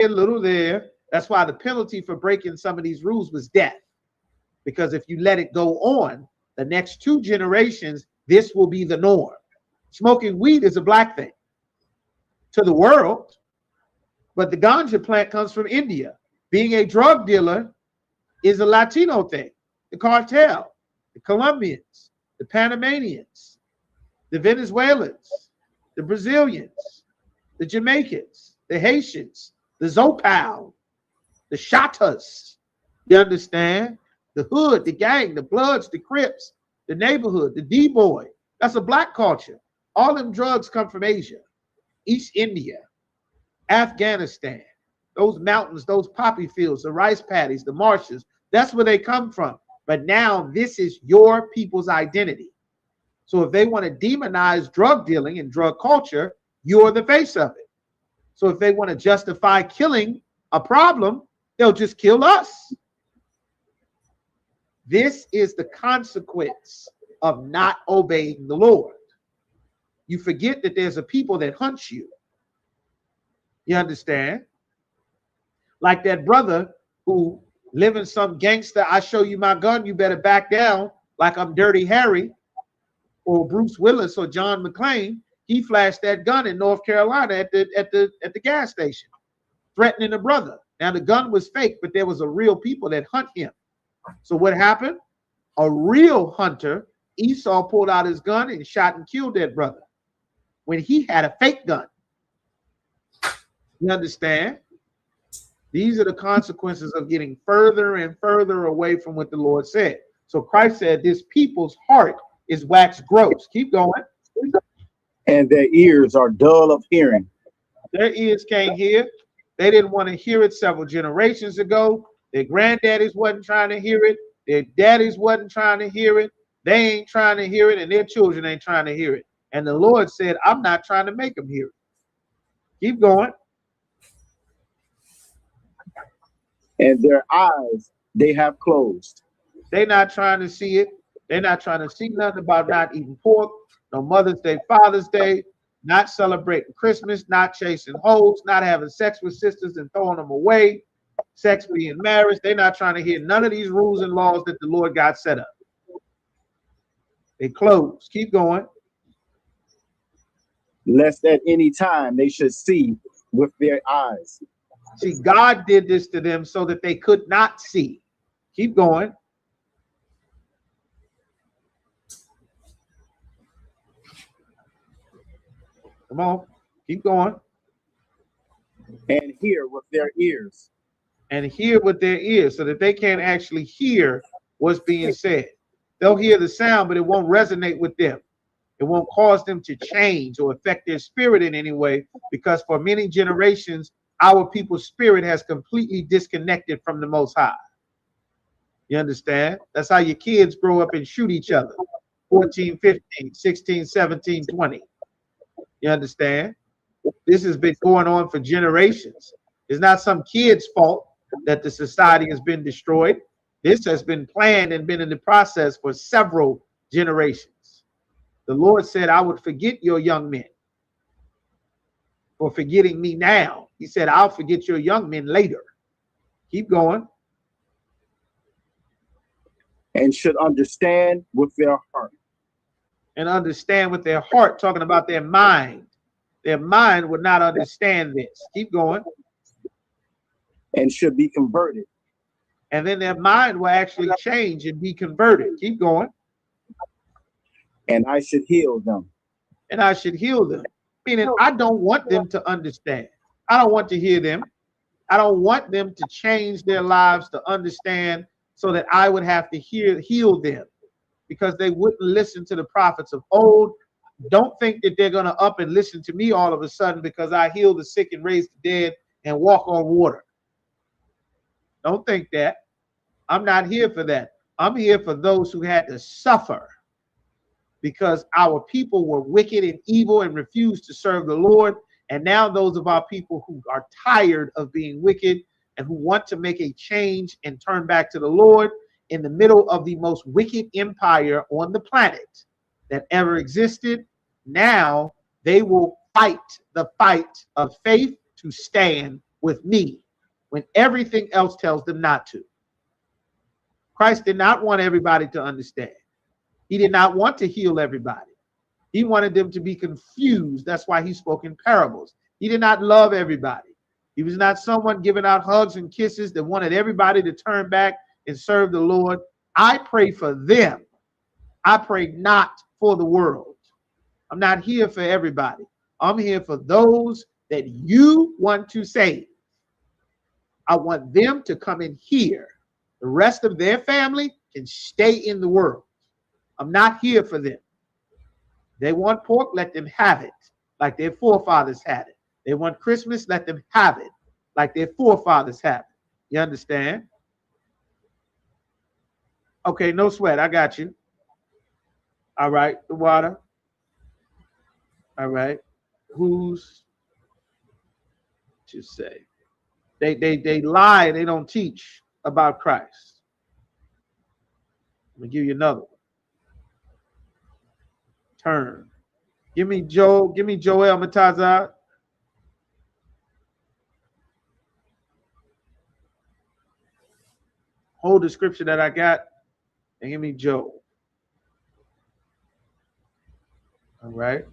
a little there. That's why the penalty for breaking some of these rules was death. Because if you let it go on, the next 2 generations, this will be the norm. Smoking weed is a black thing to the world, but the ganja plant comes from India. Being a drug dealer is a Latino thing. The cartel, the Colombians, the Panamanians, the Venezuelans, the Brazilians, the Jamaicans, the Haitians, the Zopal, the Shatas. You understand? The hood, the gang, the Bloods, the Crips, the neighborhood, the D-boy. That's a black culture. All them drugs come from Asia, East India, Afghanistan, those mountains, those poppy fields, the rice paddies, the marshes. That's where they come from. But now this is your people's identity. So if they want to demonize drug dealing and drug culture, you're the face of it. So if they want to justify killing a problem, they'll just kill us. This is the consequence of not obeying the Lord. You forget that there's a people that hunt you. You understand? Like that brother who live in some gangster, I show you my gun, you better back down, like I'm Dirty Harry or Bruce Willis or John McClane. He flashed that gun in North Carolina at the gas station, threatening a brother. Now the gun was fake, but there was a real people that hunt him. So what happened? A real hunter, Esau, pulled out his gun and shot and killed that brother when he had a fake gun. You understand? These are the consequences of getting further and further away from what the Lord said. So Christ said, this people's heart is waxed gross. Keep going. And their ears are dull of hearing. Their ears can't hear. They didn't want to hear it several generations ago. Their granddaddies wasn't trying to hear it. Their daddies wasn't trying to hear it. They ain't trying to hear it, and their children ain't trying to hear it. And the Lord said, I'm not trying to make them hear it. Keep going. And their eyes they have closed. They're not trying to see it. They're not trying to see nothing about not eating pork, no Mother's Day, Father's Day, not celebrating Christmas, not chasing hoes, not having sex with sisters and throwing them away, sex being marriage. They're not trying to hear none of these rules and laws that the Lord God set up. They close. Keep going. Lest at any time they should see with their eyes. See, God did this to them so that they could not see. Keep going. Come on. Keep going. And hear with their ears. And hear with their ears, so that they can't actually hear what's being said. They'll hear the sound, but it won't resonate with them. It won't cause them to change or affect their spirit in any way, because for many generations, our people's spirit has completely disconnected from the Most High. You understand? That's how your kids grow up and shoot each other. 14, 15, 16, 17, 20. You understand? This has been going on for generations. It's not some kid's fault that the society has been destroyed. This has been planned and been in the process for several generations. The Lord said, I would forget your young men for forgetting me now. He said, I'll forget your young men later. Keep going. And should understand with their heart. And understand with their heart, talking about their mind. Their mind would not understand this. Keep going. And should be converted. And then their mind will actually change and be converted. Keep going. And I should heal them. And I should heal them. Meaning, I don't want them to understand. I don't want to hear them. I don't want them to change their lives to understand, so that I would have to heal them, because they wouldn't listen to the prophets of old. Don't think that they're going to up and listen to me all of a sudden because I heal the sick and raise the dead and walk on water. Don't think that. I'm not here for that. I'm here for those who had to suffer because our people were wicked and evil and refused to serve the Lord. And now those of our people who are tired of being wicked and who want to make a change and turn back to the Lord in the middle of the most wicked empire on the planet that ever existed, now they will fight the fight of faith to stand with me when everything else tells them not to. Christ did not want everybody to understand. He did not want to heal everybody. He wanted them to be confused. That's why he spoke in parables. He did not love everybody. He was not someone giving out hugs and kisses that wanted everybody to turn back and serve the Lord. I pray for them. I pray not for the world. I'm not here for everybody. I'm here for those that you want to save. I want them to come in here. The rest of their family can stay in the world. I'm not here for them. They want pork, let them have it, like their forefathers had it. They want Christmas, let them have it, like their forefathers have it. You understand? Okay, no sweat. I got you. All right, the water. All right. Who's to say? They lie, they don't teach about Christ. Let me give you another one. Turn. Give me Joel Matazah. Hold the scripture that I got and give me Joel. All right.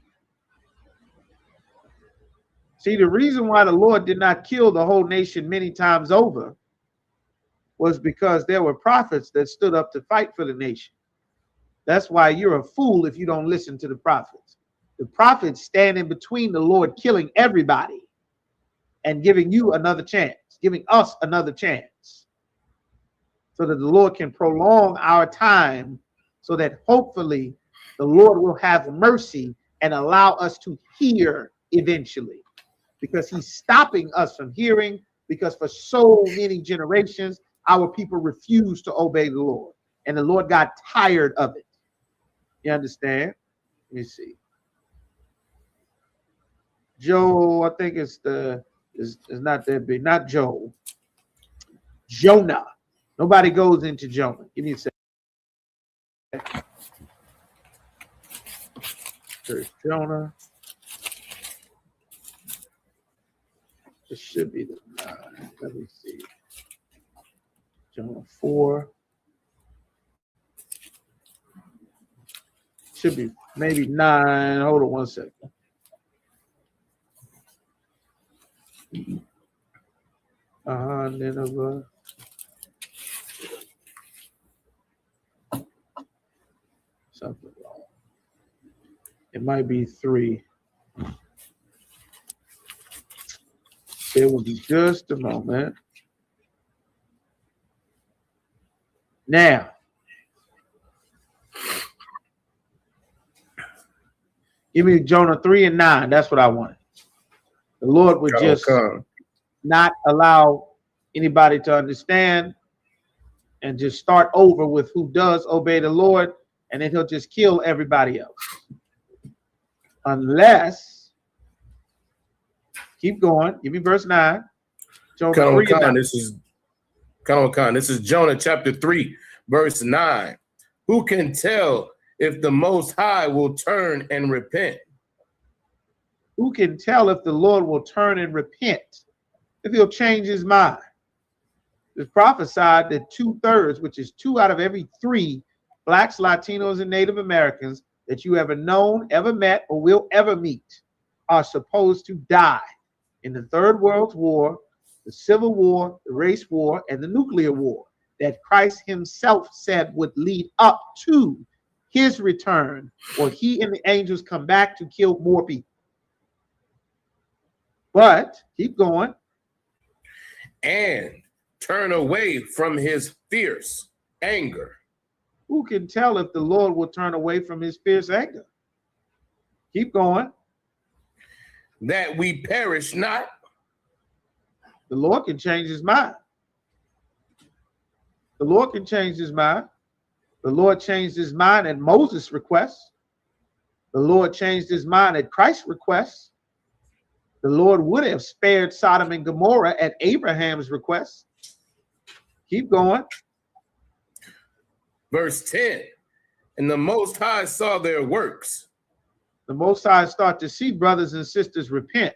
See, the reason why the Lord did not kill the whole nation many times over was because there were prophets that stood up to fight for the nation. That's why you're a fool if you don't listen to the prophets. The prophets stand in between the Lord killing everybody and giving you another chance, giving us another chance, so that the Lord can prolong our time, so that hopefully the Lord will have mercy and allow us to hear eventually, because he's stopping us from hearing, because for so many generations, our people refused to obey the Lord, and the Lord got tired of it. You understand? Let me see. Joe, I think it's not that big. Not Joe. Jonah. Nobody goes into Jonah. Give me a second. There's Jonah. This should be the 9. Let me see. Jonah 4. Should be maybe 9. Hold on one second. Nineveh. Something wrong. It might be 3. It will be just a moment. Now, give me Jonah 3 and 9. That's what I wanted. The Lord would just not allow anybody to understand and just start over with who does obey the Lord, and then he'll just kill everybody else. Unless, keep going. Give me verse 9. Jonah 3 and 9. This is Jonah chapter 3, verse 9. Who can tell if the Most High will turn and repent? Who can tell if the Lord will turn and repent? If he'll change his mind? It's prophesied that 2/3, which is 2 out of every 3 blacks, Latinos, and Native Americans that you ever known, ever met, or will ever meet, are supposed to die in the Third World War, the Civil War, the Race War, and the Nuclear War that Christ himself said would lead up to his return, or he and the angels come back to kill more people. But keep going. And turn away from his fierce anger. Who can tell if the Lord will turn away from his fierce anger? Keep going. That we perish not. The Lord can change his mind. The Lord can change his mind. The Lord changed his mind at Moses' request. The Lord changed his mind at Christ's request. The Lord would have spared Sodom and Gomorrah at Abraham's request. Keep going. Verse 10. And the Most High saw their works. The Most High start to see brothers and sisters repent.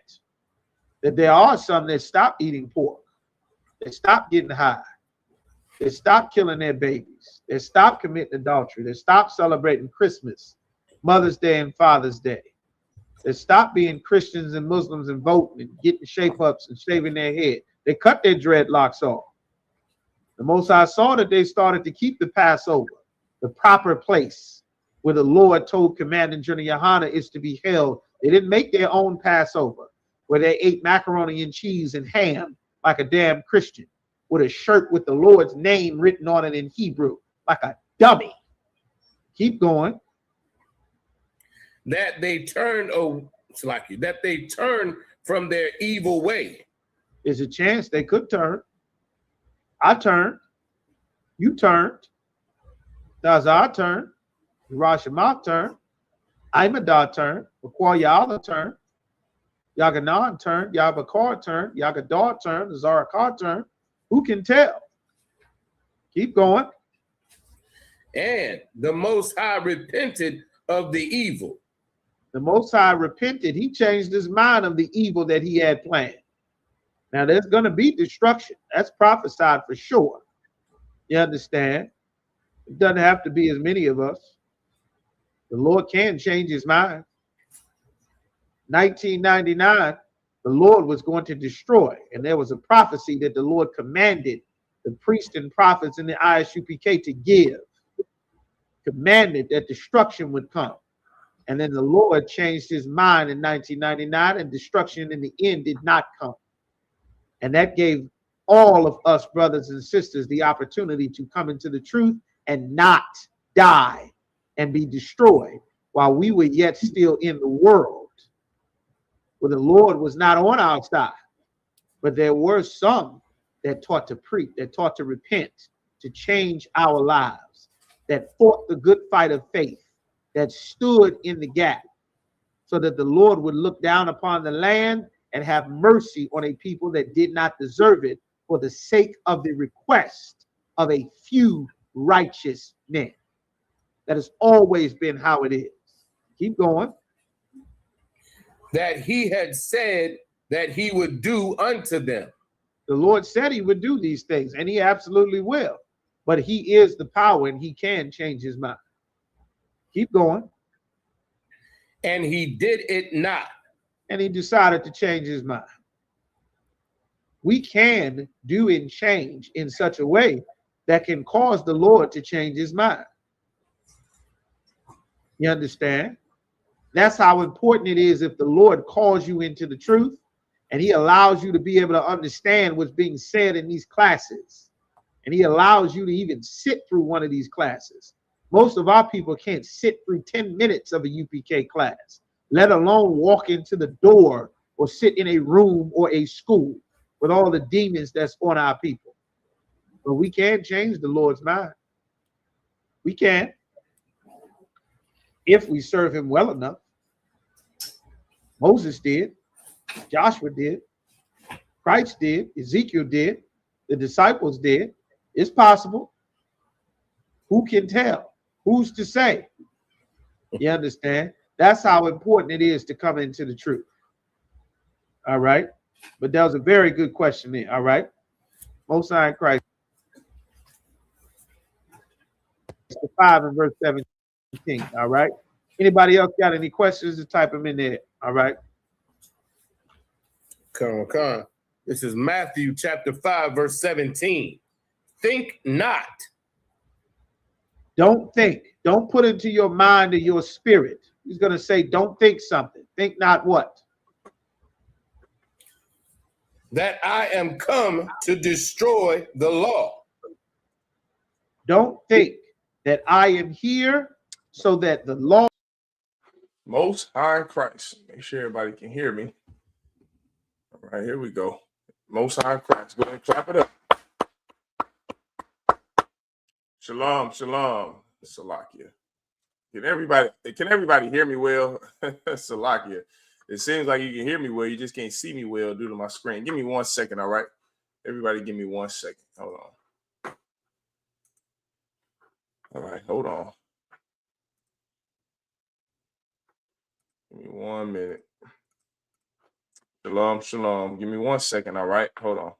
that there are some that stop eating pork, that stop getting high, that stop killing their babies, that stop committing adultery, that stop celebrating Christmas, Mother's Day, and Father's Day, that stop being Christians and Muslims and voting and getting shape-ups and shaving their head. They cut their dreadlocks off. The Most High saw that they started to keep the Passover, the proper place where the Lord told Commanding General Yahanna is to be held. They didn't make their own Passover, where they ate macaroni and cheese and ham like a damn Christian, with a shirt with the Lord's name written on it in Hebrew, like a dummy. Keep going. That they turn, that they turn from their evil way. There's a chance they could turn. I turned. You turned. That's our turn. Hiroshima turned. Imadar turned. Makwayala turned. Yaganan turned. Yabakar turned. Yagadar turned. Zarakar turned. Who can tell? Keep going. And the Most High repented of the evil. The Most High repented. He changed his mind of the evil that he had planned. Now, there's going to be destruction. That's prophesied for sure. You understand? It doesn't have to be as many of us. The Lord can change his mind. 1999, the Lord was going to destroy. And there was a prophecy that the Lord commanded the priests and prophets in the I.S.U.P.K to give. Commanded that destruction would come. And then the Lord changed his mind in 1999, and destruction in the end did not come. And that gave all of us brothers and sisters the opportunity to come into the truth and not die and be destroyed while we were yet still in the world, where the Lord was not on our side. But there were some that taught to preach, that taught to repent, to change our lives, that fought the good fight of faith, that stood in the gap so that the Lord would look down upon the land and have mercy on a people that did not deserve it, for the sake of the request of a few righteous men. That has always been how it is. Keep going. That he had said that he would do unto them. The Lord said he would do these things, and he absolutely will. But he is the power, and he can change his mind. Keep going. And he did it not. And he decided to change his mind. We can do and change in such a way that can cause the Lord to change his mind. You understand? That's how important it is if the Lord calls you into the truth and he allows you to be able to understand what's being said in these classes. And he allows you to even sit through one of these classes. Most of our people can't sit through 10 minutes of a UPK class, let alone walk into the door or sit in a room or a school with all the demons that's on our people. But we can change the Lord's mind. We can, if we serve him well enough. Moses did, Joshua did, Christ did, Ezekiel did, the disciples did. It's possible. Who can tell? Who's to say? You understand? That's how important it is to come into the truth. All right. But that was a very good question there. All right. Most High in Christ. 5 and verse 17. All right. Anybody else got any questions to type them in there? All right. Come on. This is Matthew chapter 5, verse 17. Think not. Don't think. Don't put into your mind or your spirit. He's going to say, don't think something. Think not what? That I am come to destroy the law. Don't think that I am here so that the law. Most High in Christ. Make sure everybody can hear me. All right, here we go. Most High in Christ. Go ahead and clap it up. Shalom, shalom, Salakia. Can everybody hear me well? Salakia. It seems like you can hear me well. You just can't see me well due to my screen. Give me 1 second, all right? Everybody give me 1 second. Hold on. All right, hold on. Give me 1 minute. Shalom, shalom. Give me 1 second, all right? Hold on.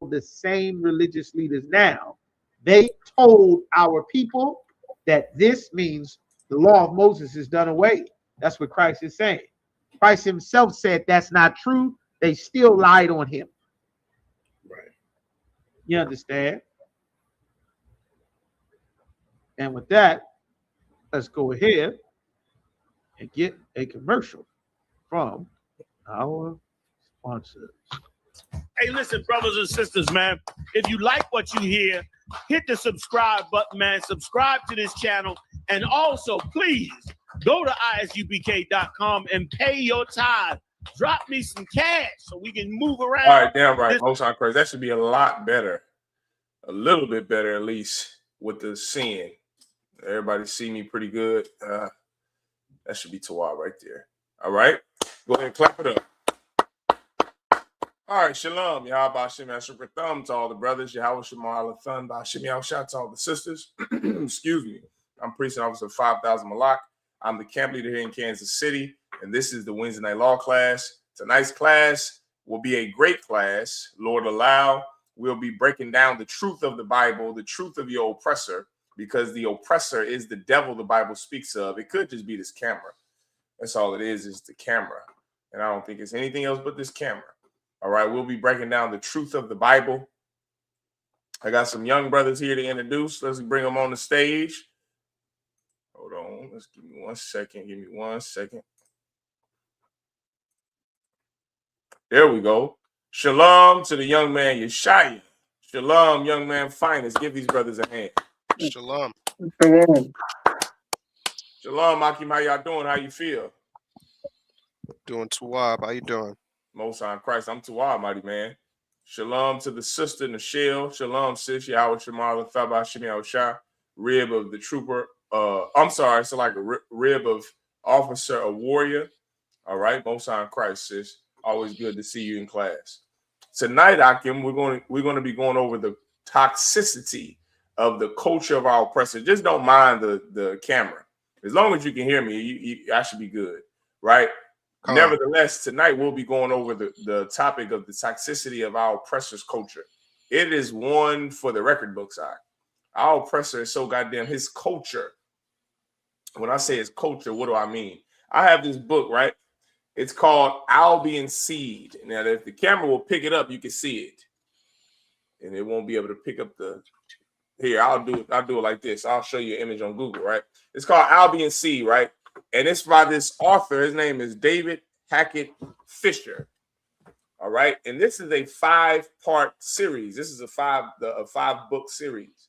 The same religious leaders now, they told our people that this means the law of Moses is done away. That's what Christ is saying. Christ himself said that's not true. They still lied on him. Right. You understand? And with that, let's go ahead and get a commercial from our sponsors. Hey, listen, brothers and sisters, man. If you like what you hear, hit the subscribe button, man. Subscribe to this channel. And also, please go to ISUPK.com and pay your tithe. Drop me some cash so we can move around. All right, damn right. Most High Christ. That should be a lot better. A little bit better, at least, with the seeing. Everybody see me pretty good. That should be Tawab right there. All right. Go ahead and clap it up. All right, shalom. Yahweh Hashem Yashukra Thumb to all the brothers. Yahweh Shemal Thun Hashem Yahweh to all the sisters. Excuse me. I'm Priest and Officer 5000 Malak. I'm the camp leader here in Kansas City, and this is the Wednesday Night Law class. Tonight's class will be a great class. Lord allow, we'll be breaking down the truth of the Bible, the truth of your oppressor, because the oppressor is the devil the Bible speaks of. It could just be this camera. That's all it is the camera. And I don't think it's anything else but this camera. All right, we'll be breaking down the truth of the Bible. I got some young brothers here to introduce. Let's bring them on the stage. Hold on. Let's give me 1 second. Give me 1 second. There we go. Shalom to the young man, Yeshaya. Shalom, young man, finest. Give these brothers a hand. Shalom. Shalom, Akim. How y'all doing? How you feel? Doing Tawab. How you doing? Most High Christ. I'm Tawab, mighty man. Shalom to the sister, Nichelle. Shalom, sis. Yahweh Shemal Thaba Shemi Shah. Rib of the trooper. I'm sorry. It's like a rib of officer, a warrior. All right. Most High Christ, sis. Always good to see you in class. Tonight, Akim, we're going to be going over the toxicity of the culture of our oppressor. Just don't mind the camera. As long as you can hear me, I should be good, right? Nevertheless, tonight we'll be going over the topic of the toxicity of our oppressor's culture. It is one for the record books. Our oppressor is so goddamn his culture. When I say his culture, what do I mean? I have this book, right? It's called Albion Seed. Now, if the camera will pick it up, you can see it. And it won't be able to pick up the... Here, I'll do it like this. I'll show you an image on Google, right? It's called Albion Seed, right? And it's by this author. His name is David Hackett Fisher. All right. And this is a 5-part series. This is a 5-book series,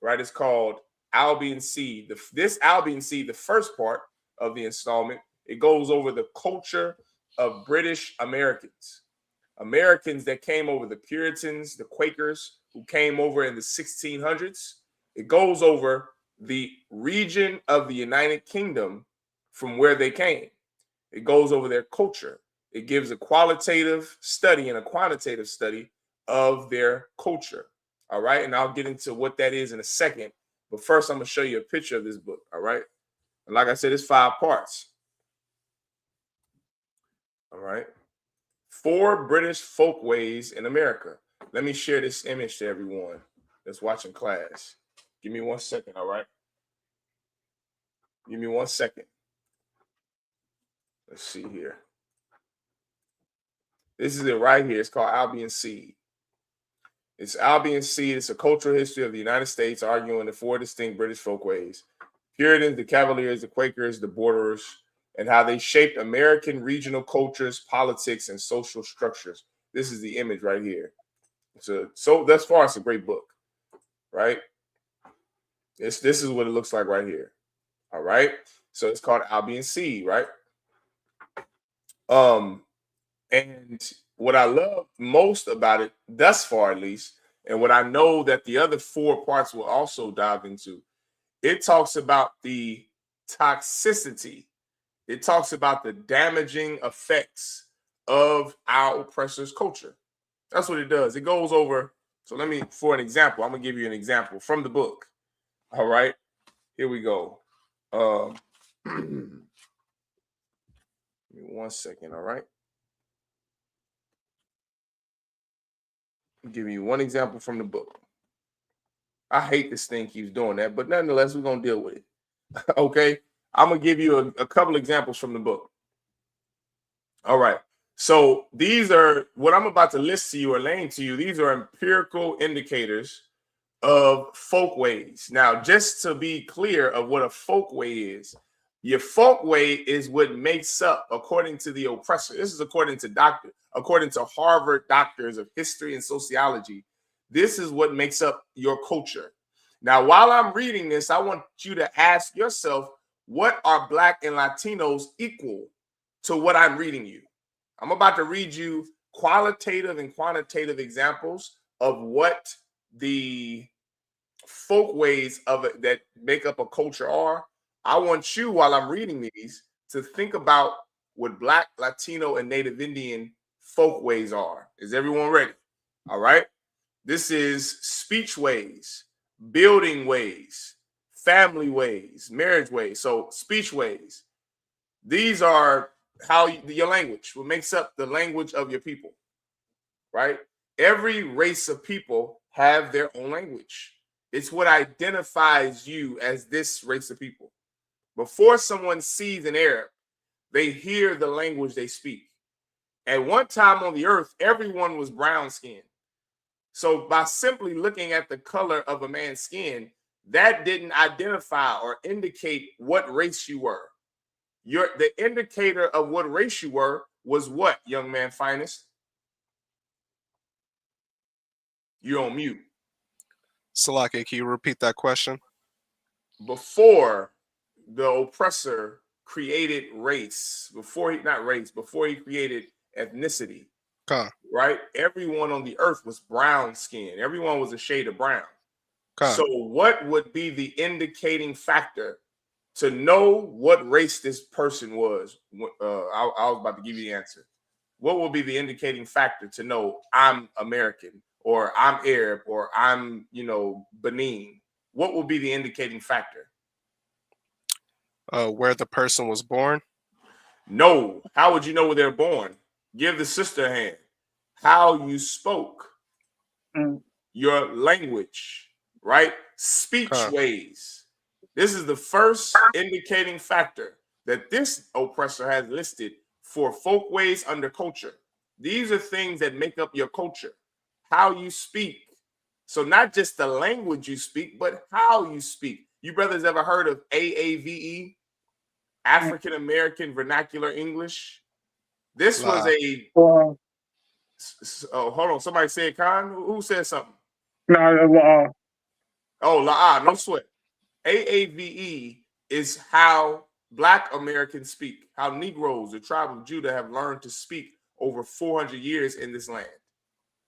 right? It's called Albion Seed. This Albion Seed, the first part of the installment, it goes over the culture of British Americans that came over, the Puritans, the Quakers who came over in the 1600s. It goes over the region of the United Kingdom from where they came. It goes over their culture. It gives a qualitative study and a quantitative study of their culture. All right. And I'll get into what that is in a second. But first, I'm going to show you a picture of this book. All right. And like I said, it's 5 parts. All right. 4 British folkways in America. Let me share this image to everyone that's watching class. Give me 1 second. All right. Give me 1 second. Let's see here. This is it right here. It's called Albion Seed. It's Albion Seed. It's a cultural history of the United States, arguing the 4 distinct British folkways: Puritans, the Cavaliers, the Quakers, the Borderers, and how they shaped American regional cultures, politics, and social structures. This is the image right here. So thus far, it's a great book, right? This is what it looks like right here. All right. So it's called Albion Seed, right? And what I love most about it, thus far at least, and what I know that the other 4 parts will also dive into, it talks about the toxicity. It talks about the damaging effects of our oppressor's culture. That's what it does. It goes over So let me, for an example, I'm gonna give you an example from the book. All right, here we go. Give me 1 second. All right, I'll give you one example from the book. I hate this thing keeps doing that, but nonetheless, we're gonna deal with it. Okay, I'm gonna give you a couple examples from the book. All right. So these are what I'm about to list to you or lay to you. These are empirical indicators of folkways. Now, just to be clear of what a folkway is, your folkway is what makes up, according to the oppressor. This is according to Harvard doctors of history and sociology. This is what makes up your culture. Now, while I'm reading this, I want you to ask yourself, what are Black and Latinos equal to what I'm reading you? I'm about to read you qualitative and quantitative examples of what the folkways of it that make up a culture are. I want you, while I'm reading these, to think about what Black, Latino, and Native Indian folkways are. Is everyone ready? All right. This is speech ways, building ways, family ways, marriage ways. So speech ways. These are how your language, what makes up the language of your people, right? Every race of people have their own language. It's what identifies you as this race of people. Before someone sees an Arab, they hear the language they speak. At one time on the earth, everyone was brown skinned. So by simply looking at the color of a man's skin, that didn't identify or indicate what race you were. The indicator of what race you were was what, young man finest? You're on mute. Salaki, can you repeat that question? Before the oppressor created race, before he created ethnicity, right? Everyone on the earth was brown skinned. Everyone was a shade of brown. So what would be the indicating factor to know what race this person was? I was about to give you the answer. What will be the indicating factor to know I'm American or I'm Arab or I'm, Benin? What will be the indicating factor? Where the person was born? No. How would you know where they're born? Give the sister a hand. How you spoke. Your language, right? Speech ways. This is the first indicating factor that this oppressor has listed for folkways under culture. These are things that make up your culture. How you speak. So not just the language you speak, but how you speak. You brothers ever heard of AAVE? African American Vernacular English? This was a... Oh, hold on. Somebody said, Khan? Who said something? No, Oh, la'ah, no sweat. AAVE is how Black Americans speak, how Negroes, the tribe of Judah, have learned to speak over 400 years in this land.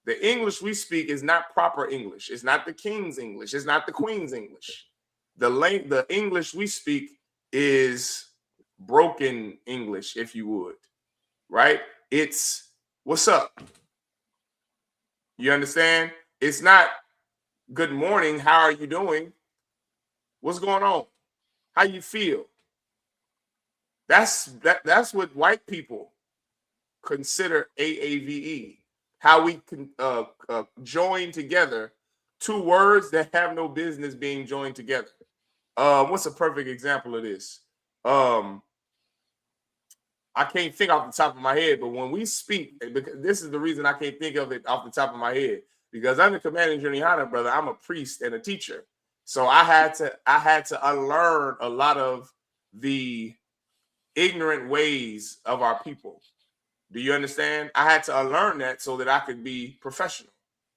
The English we speak is not proper English. It's not the King's English. It's not the Queen's English. The English we speak is broken English, if you would, right? It's what's up. You understand? It's not good morning. How are you doing? What's going on? How you feel? That's what white people consider AAVE. How we can join together two words that have no business being joined together. What's a perfect example of this? I can't think off the top of my head, but when we speak, because this is the reason I can't think of it off the top of my head, because under Commanding General Yahanna, brother, I'm a priest and a teacher. So I had to unlearn a lot of the ignorant ways of our people. Do you understand? I had to unlearn that so that I could be professional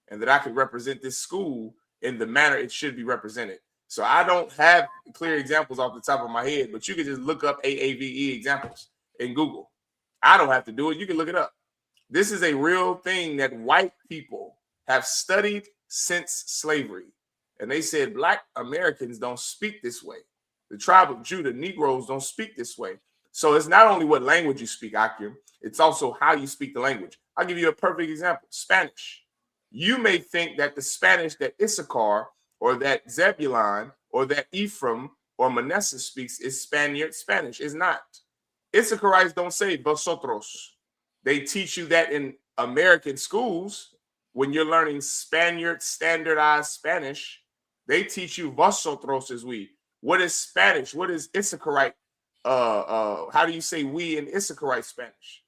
and that I could represent this school in the manner it should be represented. So I don't have clear examples off the top of my head, but you can just look up AAVE examples in Google. I don't have to do it. You can look it up. This is a real thing that white people have studied since slavery. And they said Black Americans don't speak this way. The tribe of Judah, Negroes, don't speak this way. So it's not only what language you speak, Akim, it's also how you speak the language. I'll give you a perfect example. Spanish. You may think that the Spanish that Issachar or that Zebulon or that Ephraim or Manasseh speaks is Spaniard Spanish. It's not. Issacharites don't say vosotros. They teach you that in American schools when you're learning Spaniard standardized Spanish. They teach you vosotros is we. What is Spanish? What is Issacharite? How do you say we in Issacharite Spanish?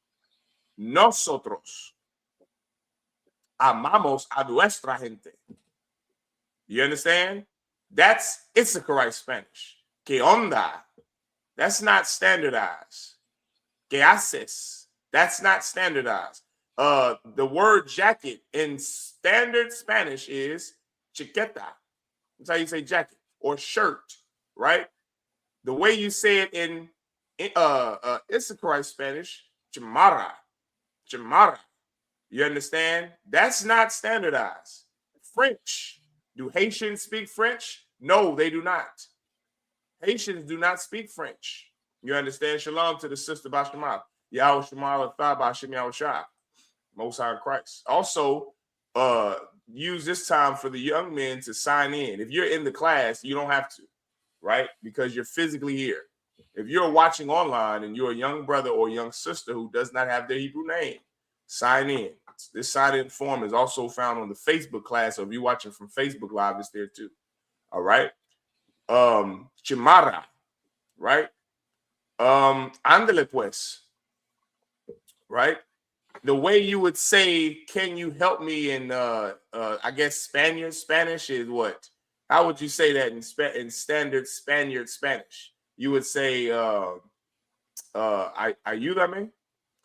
Nosotros amamos a nuestra gente. You understand? That's Issacharite Spanish. Que onda? That's not standardized. Que haces? That's not standardized. The word jacket in standard Spanish is chaqueta. That's how you say jacket or shirt, right? The way you say it in Issacharite Spanish, chamara, chamara. You understand? That's not standardized. French. Do Haitians speak French? No, they do not. Haitians do not speak French. You understand? Shalom to the sister Bashamal. Yahweh Shemal Athah Bashim Yahweh Shah. Most High Christ. Also, use this time for the young men to sign in. If you're in the class, you don't have to, right? Because you're physically here. If you're watching online and you're a young brother or young sister who does not have their Hebrew name, sign in. This sign-in form is also found on the Facebook class. So if you're watching from Facebook Live, it's there too. All right. Chimara, right? Ándale pues, right? The way you would say, can you help me in, I guess, Spanish is what? How would you say that in standard Spaniard Spanish? You would say, ayúdame.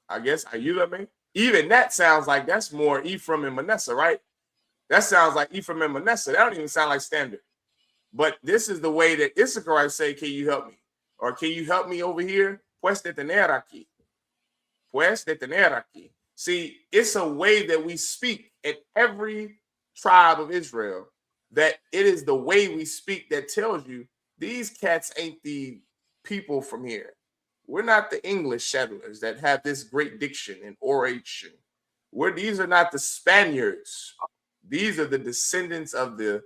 I guess, ayúdame. Even that sounds like that's more Ephraim and Manasseh, right? That sounds like Ephraim and Manasseh. That don't even sound like standard. But this is the way that Issacharites say, can you help me? Or can you help me over here? Pues de tener aquí. Pues de tener aquí. See, it's a way that we speak in every tribe of Israel, that it is the way we speak that tells you these cats ain't the people from here. We're not the English settlers that have this great diction and oration. These are not the Spaniards. These are the descendants of the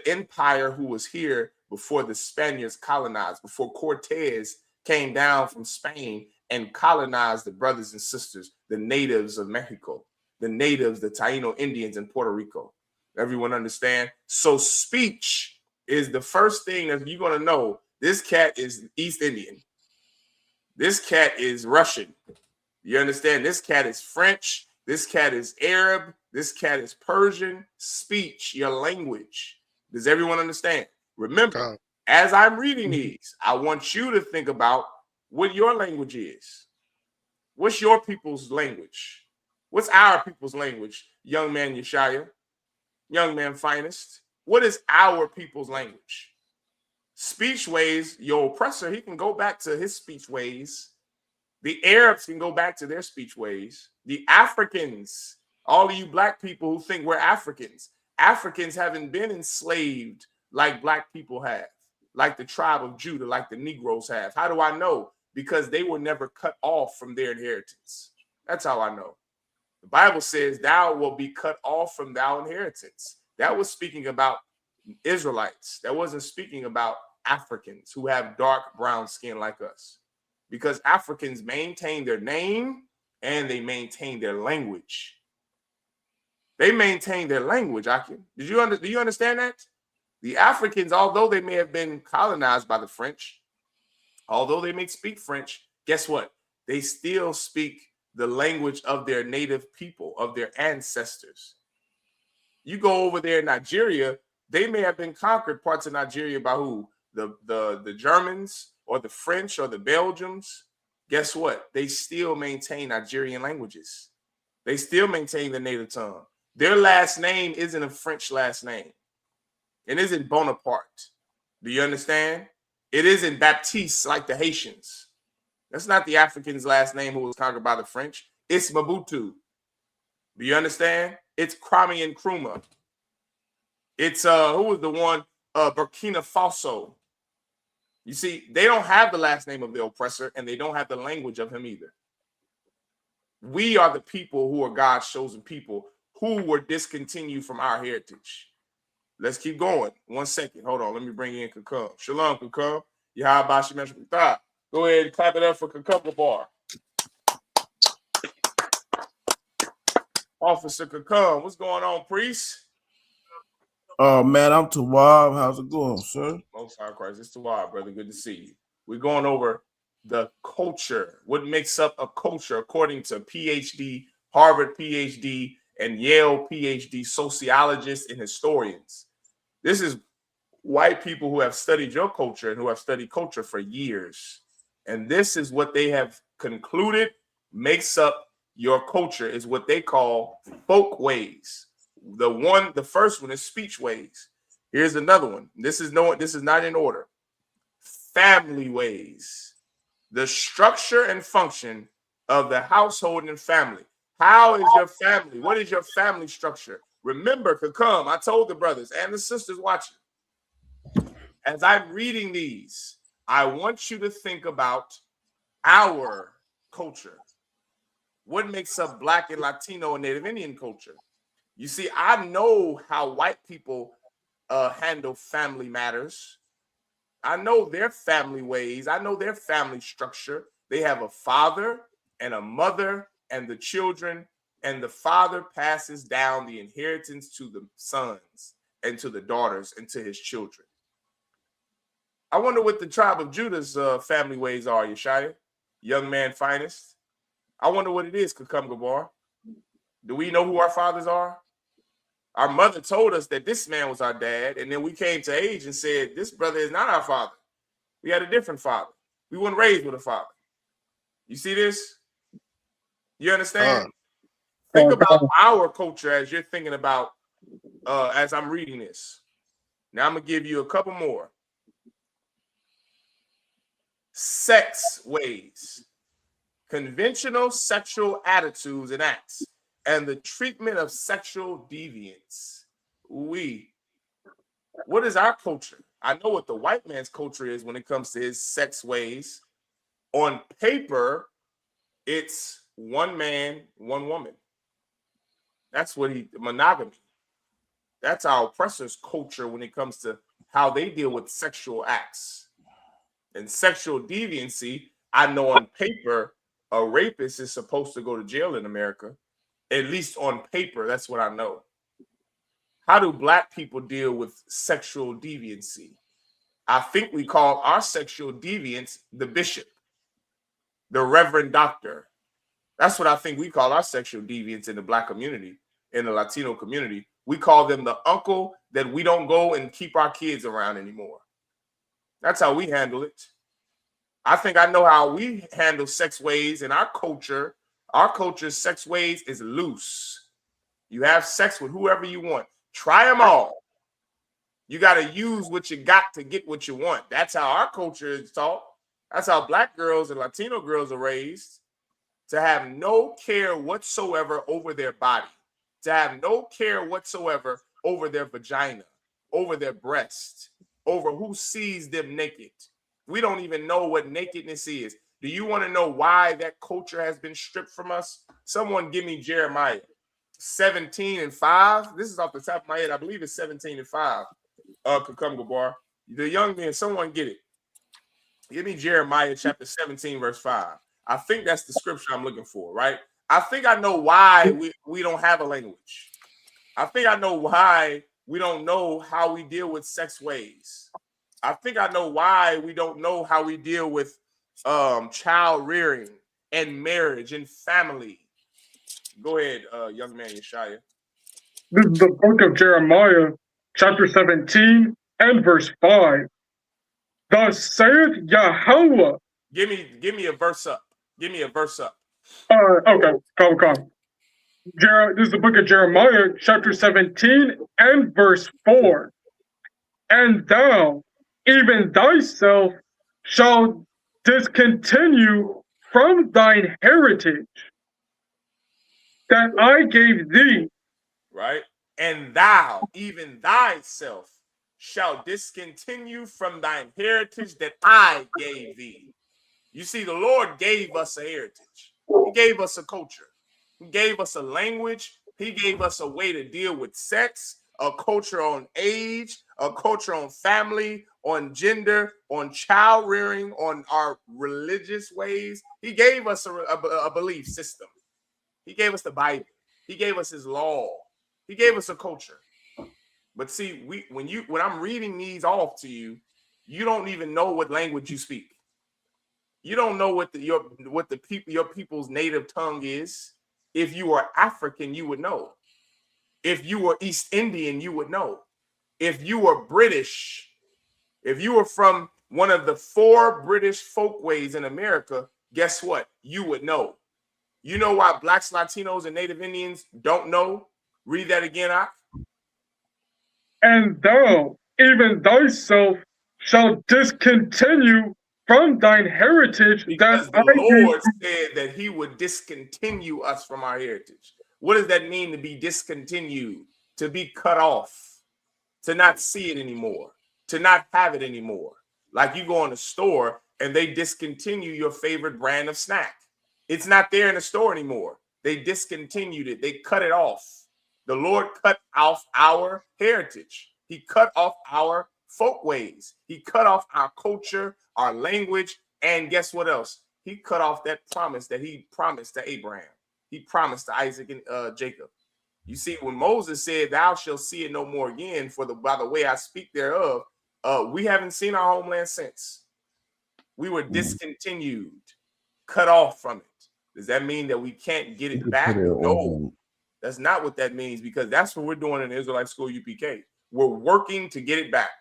empire who was here before the Spaniards colonized, before Cortez came down from Spain and colonized the brothers and sisters, the natives of Mexico, the natives, the Taino Indians in Puerto Rico. Everyone understand? So speech is the first thing that you're going to know. This cat is East Indian. This cat is Russian. You understand? This cat is French. This cat is Arab. This cat is Persian. Speech, your language. Does everyone understand? Remember, as I'm reading these, I want you to think about what your language is. What's your people's language? What's our people's language? Young man Yeshaya, young man Finest. What is our people's language? Speech ways, your oppressor, he can go back to his speech ways. The Arabs can go back to their speech ways. The Africans, all of you black people who think we're Africans, Africans haven't been enslaved like black people have, like the tribe of Judah, like the Negroes have. How do I know? Because they were never cut off from their inheritance. That's how I know. The Bible says, thou will be cut off from thy inheritance. That was speaking about Israelites. That wasn't speaking about Africans who have dark brown skin like us. Because Africans maintain their name and they maintain their language. They maintain their language, Akim. Do you understand that? The Africans, although they may have been colonized by the French, although they may speak French, guess what? They still speak the language of their native people, of their ancestors. You go over there in Nigeria, they may have been conquered parts of Nigeria by who? The Germans or the French or the Belgians. Guess what? They still maintain Nigerian languages. They still maintain the native tongue. Their last name isn't a French last name. It isn't Bonaparte. Do you understand? It isn't Baptiste like the Haitians. That's not the African's last name who was conquered by the French. It's Mobutu. Do you understand? It's Kwame Nkrumah. It's who was the one? Burkina Faso. You see, they don't have the last name of the oppressor, and they don't have the language of him either. We are the people who are God's chosen people, who were discontinued from our heritage. Let's keep going. 1 second. Hold on. Let me bring in Kakum. Shalom, Kakum. Yahabashimeshwatha. Go ahead and clap it up for Kakum Bar. Officer Kakum, what's going on, priest? Oh man, I'm Tawab. How's it going, sir? Most high Christ. It's Tawab, brother. Good to see you. We're going over the culture. What makes up a culture according to PhD, Harvard PhD, and Yale PhD sociologists and historians. This is white people who have studied your culture and who have studied culture for years. And this is what they have concluded makes up your culture, is what they call folk ways. The first one is speech ways. Here's another one. This is not in order. Family ways. The structure and function of the household and family. How is your family? What is your family structure? Remember, Kakum, I told the brothers and the sisters watching, as I'm reading these, I want you to think about our culture. What makes up Black and Latino and Native Indian culture? You see, I know how white people handle family matters. I know their family ways. I know their family structure. They have a father and a mother and the children, and the father passes down the inheritance to the sons and to the daughters and to his children. I wonder what the tribe of Judah's family ways are, Yeshaya, young man finest. I wonder what it is, Kakum Gabar. Do we know who our fathers are? Our mother told us that this man was our dad, and then we came to age and said, this brother is not our father. We had a different father. We weren't raised with a father. You see this? You understand? Think about our culture as you're thinking about, as I'm reading this. Now I'm going to give you a couple more. Sex ways. Conventional sexual attitudes and acts, and the treatment of sexual deviance. What is our culture? I know what the white man's culture is when it comes to his sex ways. On paper, it's one man, one woman. That's what monogamy. That's our oppressor's culture when it comes to how they deal with sexual acts. And sexual deviancy, I know on paper, a rapist is supposed to go to jail in America. At least on paper, that's what I know. How do Black people deal with sexual deviancy? I think we call our sexual deviance the bishop, the reverend doctor. That's what I think we call our sexual deviance in the Black community, in the Latino community. We call them the uncle that we don't go and keep our kids around anymore. That's how we handle it. I think I know how we handle sex ways in our culture. Our culture's sex ways is loose. You have sex with whoever you want. Try them all. You got to use what you got to get what you want. That's how our culture is taught. That's how Black girls and Latino girls are raised, to have no care whatsoever over their body, to have no care whatsoever over their vagina, over their breast, over who sees them naked. We don't even know what nakedness is. Do you want to know why that culture has been stripped from us? Someone give me Jeremiah 17:5. This is off the top of my head. I believe it's 17:5. Kakum Gabar. The young men, someone get it. Give me Jeremiah chapter 17, verse 5. I think that's the scripture I'm looking for, right? I think I know why we don't have a language. I think I know why we don't know how we deal with sex ways. I think I know why we don't know how we deal with child rearing and marriage and family. Go ahead, young man Yeshaya. This is the book of Jeremiah, chapter 17 and verse 5. Thus saith Yahweh. Give me a verse up. Give me a verse up. Okay, come. This is the book of Jeremiah, chapter 17 and verse 4. And thou, even thyself, shalt discontinue from thine heritage that I gave thee. Right? And thou, even thyself, shalt discontinue from thine heritage that I gave thee. You see, the Lord gave us a heritage. He gave us a culture. He gave us a language. He gave us a way to deal with sex, a culture on age, a culture on family, on gender, on child rearing, on our religious ways. He gave us a belief system. He gave us the Bible. He gave us his law. He gave us a culture. But see, when I'm reading these off to you, you don't even know what language you speak. You don't know what your people's native tongue is. If you are African, you would know. If you were East Indian, you would know. If you were British, if you were from one of the 4 British folkways in America, guess what? You would know. You know why Blacks, Latinos, and Native Indians don't know? Read that again, Ak. And thou, even thyself, shall discontinue from thine heritage because that the I Lord gave. said that he would discontinue us from our heritage. What does that mean to be discontinued? To be cut off, to not see it anymore, to not have it anymore. Like you go in a store and they discontinue your favorite brand of snack. It's not there in the store anymore. They discontinued it. They cut it off. The Lord cut off our heritage. He cut off our folkways. He cut off our culture, our language, and guess what else? He cut off that promise that he promised to Abraham. He promised to Isaac and Jacob. You see, when Moses said, "Thou shalt see it no more again, for by the way I speak thereof," we haven't seen our homeland since. We were discontinued, cut off from it. Does that mean that we can't get it back? No, that's not what that means, because that's what we're doing in the Israelite School UPK. We're working to get it back.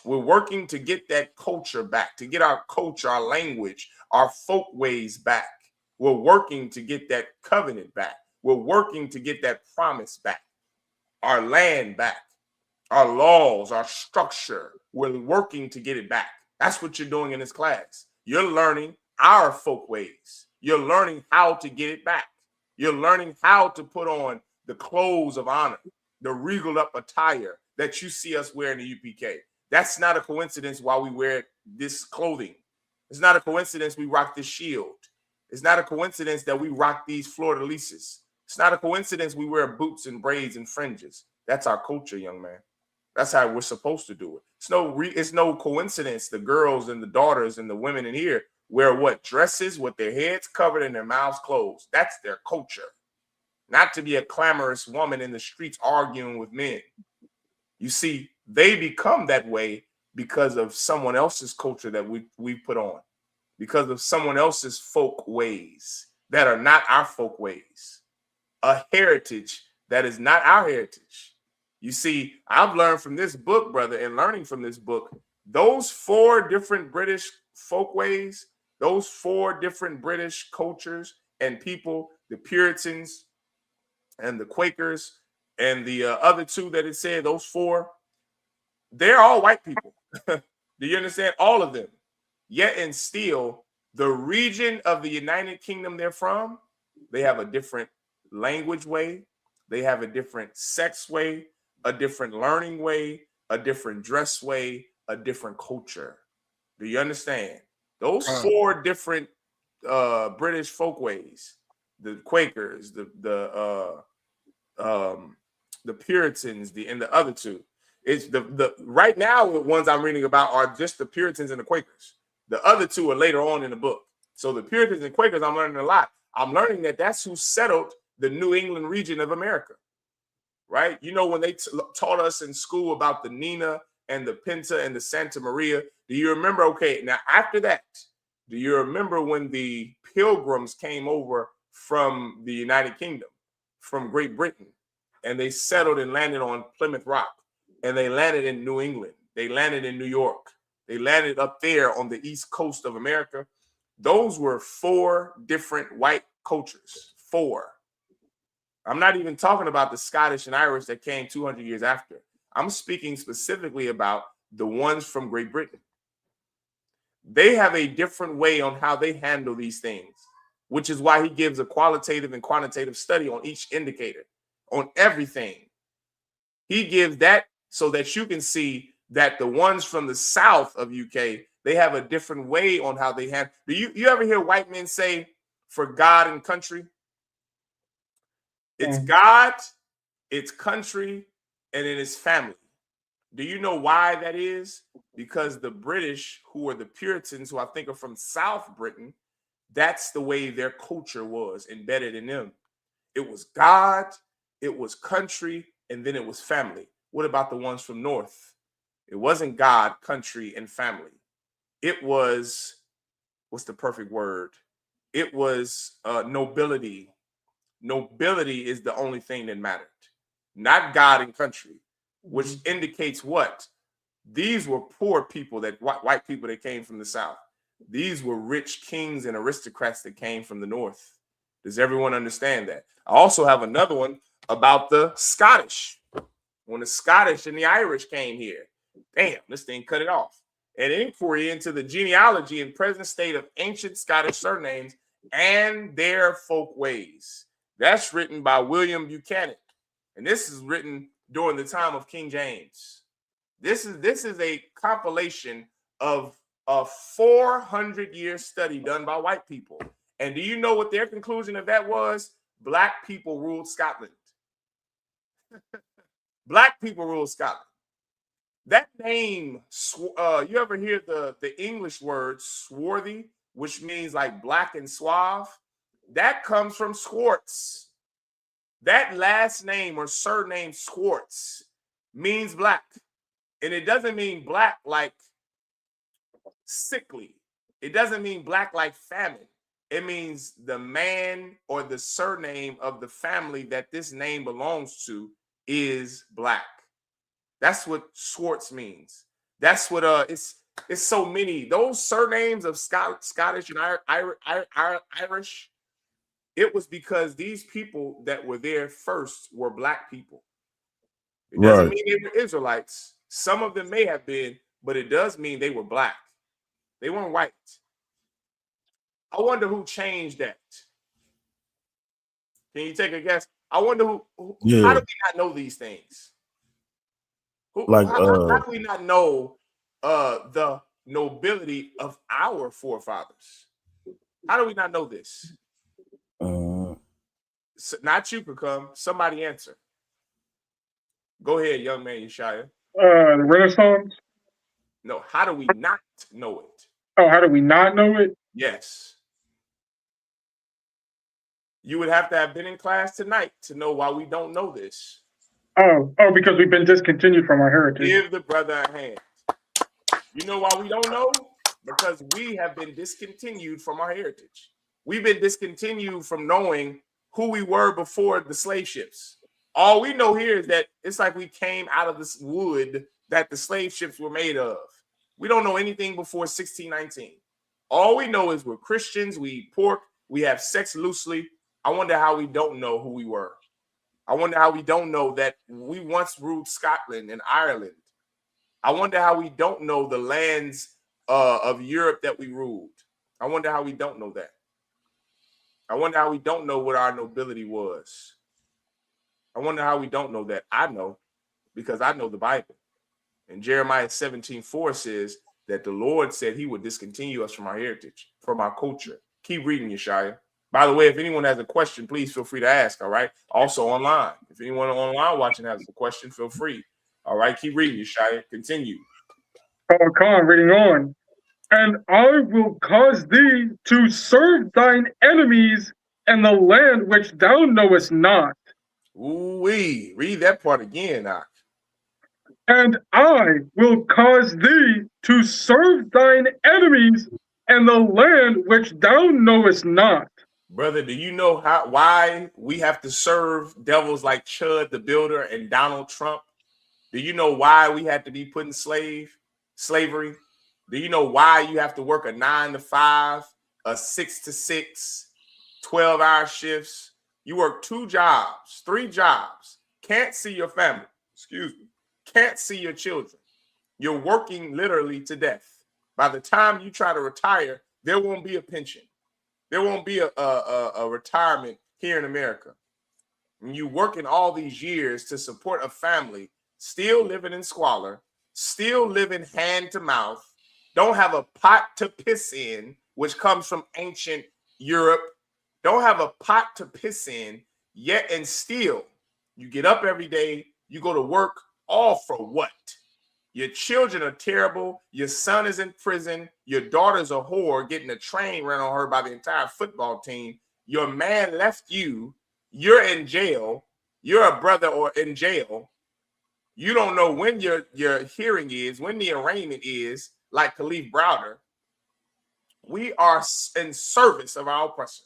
We're working to get that culture back, to get our culture, our language, our folk ways back. We're working to get that covenant back. We're working to get that promise back, our land back, our laws, our structure. We're working to get it back. That's what you're doing in this class. You're learning our folk ways. You're learning how to get it back. You're learning how to put on the clothes of honor, the regal up attire that you see us wearing in the UPK. That's not a coincidence why we wear this clothing. It's not a coincidence we rock this shield. It's not a coincidence that we rock these fleur-de-lises. It's not a coincidence we wear boots and braids and fringes. That's our culture, young man. That's how we're supposed to do it. It's no coincidence the girls and the daughters and the women in here wear what? Dresses with their heads covered and their mouths closed. That's their culture. Not to be a clamorous woman in the streets arguing with men. You see, they become that way because of someone else's culture that we put on, because of someone else's folk ways that are not our folk ways, a heritage that is not our heritage. You see, I've learned from this book, brother, and learning from this book, those 4 different British folk ways, those 4 different British cultures and people, the Puritans and the Quakers and the other 2 that it said, those 4, they're all white people. Do you understand? All of them. Yet and still, the region of the United Kingdom they're from, they have a different language way. They have a different sex way, a different learning way, a different dress way, a different culture. Do you understand? Those 4 different British folkways, the Quakers, the Puritans, and the other 2. It's the right now the ones I'm reading about are just the Puritans and the Quakers. The other 2 are later on in the book. So the Puritans and Quakers, I'm learning a lot. I'm learning that that's who settled the New England region of America, right? You know, when they taught us in school about the Nina and the Pinta and the Santa Maria, do you remember? Okay, now after that, do you remember when the Pilgrims came over from the United Kingdom, from Great Britain, and they settled and landed on Plymouth Rock, and they landed in New England, they landed in New York, they landed up there on the East Coast of America? Those were 4 different white cultures. 4. I'm not even talking about the Scottish and Irish that came 200 years after. I'm speaking specifically about the ones from Great Britain. They have a different way on how they handle these things, which is why he gives a qualitative and quantitative study on each indicator, on everything. He gives that so that you can see that the ones from the south of UK, they have a different way on how they handle. Do you ever hear white men say, "for God and country"? It's God, it's country, and it is family. Do you know why that is? Because the British, who are the Puritans, who I think are from South Britain, that's the way their culture was embedded in them. It was God, it was country, and then it was family. What about the ones from North? It wasn't God, country, and family. It was, what's the perfect word? It was nobility. Nobility is the only thing that mattered, not God and country, which indicates what? These were poor people, that white people that came from the South. These were rich kings and aristocrats that came from the North. Does everyone understand that? I also have another one about the Scottish. When the Scottish and the Irish came here, damn, this thing cut it off. An inquiry into the genealogy and present state of ancient Scottish surnames and their folk ways. That's written by William Buchanan. And this is written during the time of King James. This is a compilation of a 400-year study done by white people. And do you know what their conclusion of that was? Black people ruled Scotland. Black people ruled Scotland. That name, you ever hear the English word swarthy, which means like black and suave? That comes from Swartz. That last name or surname Swartz means black. And it doesn't mean black like sickly. It doesn't mean black like famine. It means the man or the surname of the family that this name belongs to is black. That's what Swartz means. That's what it's so many. Those surnames of Scottish and Irish, it was because these people that were there first were black people. It doesn't mean they were Israelites. Some of them may have been, but it does mean they were black. They weren't white. I wonder who changed that. Can you take a guess? I wonder who how do we not know these things? How do we not know the nobility of our forefathers? How do we not know this? Not you could come. Somebody answer. Go ahead, young man, Yeshaya. The Renaissance? No, how do we not know it? Oh, how do we not know it? Yes. You would have to have been in class tonight to know why we don't know this. Oh, because we've been discontinued from our heritage. Give the brother a hand. You know why we don't know? Because we have been discontinued from our heritage. We've been discontinued from knowing who we were before the slave ships. All we know here is that it's like we came out of this wood that the slave ships were made of. We don't know anything before 1619. All we know is we're Christians, we eat pork, we have sex loosely. I wonder how we don't know who we were. I wonder how we don't know that we once ruled Scotland and Ireland. I wonder how we don't know the lands of Europe that we ruled. I wonder how we don't know that. I wonder how we don't know what our nobility was. I wonder how we don't know that. I know, because I know the Bible. And Jeremiah 17:4 says that the Lord said he would discontinue us from our heritage, from our culture. Keep reading, Yeshaya. By the way, if anyone has a question, please feel free to ask, all right? Also online. If anyone online watching has a question, feel free. All right, keep reading, Yeshaya. Continue. Khan, reading on. And I will cause thee to serve thine enemies in the land which thou knowest not. Ooh-wee. Read that part again, Ak. And I will cause thee to serve thine enemies in the land which thou knowest not. Brother, do you know why we have to serve devils like Chud the Builder and Donald Trump? Do you know why we had to be put in slavery? Do you know why you have to work a 9 to 5, a 6 to 6, 12-hour shifts? You work 2 jobs, 3 jobs, can't see your family, can't see your children. You're working literally to death. By the time you try to retire, there won't be a pension. There won't be a retirement here in America. And you working all these years to support a family, still living in squalor, still living hand to mouth, don't have a pot to piss in, which comes from ancient Europe, don't have a pot to piss in, Yet and still, you get up every day, you go to work, all for what? Your children are terrible. Your son is in prison. Your daughter's a whore getting a train run on her by the entire football team. Your man left you. You're in jail. You're a brother or in jail. You don't know when your hearing is, when the arraignment is, like Khalif Browder. We are in service of our oppressor.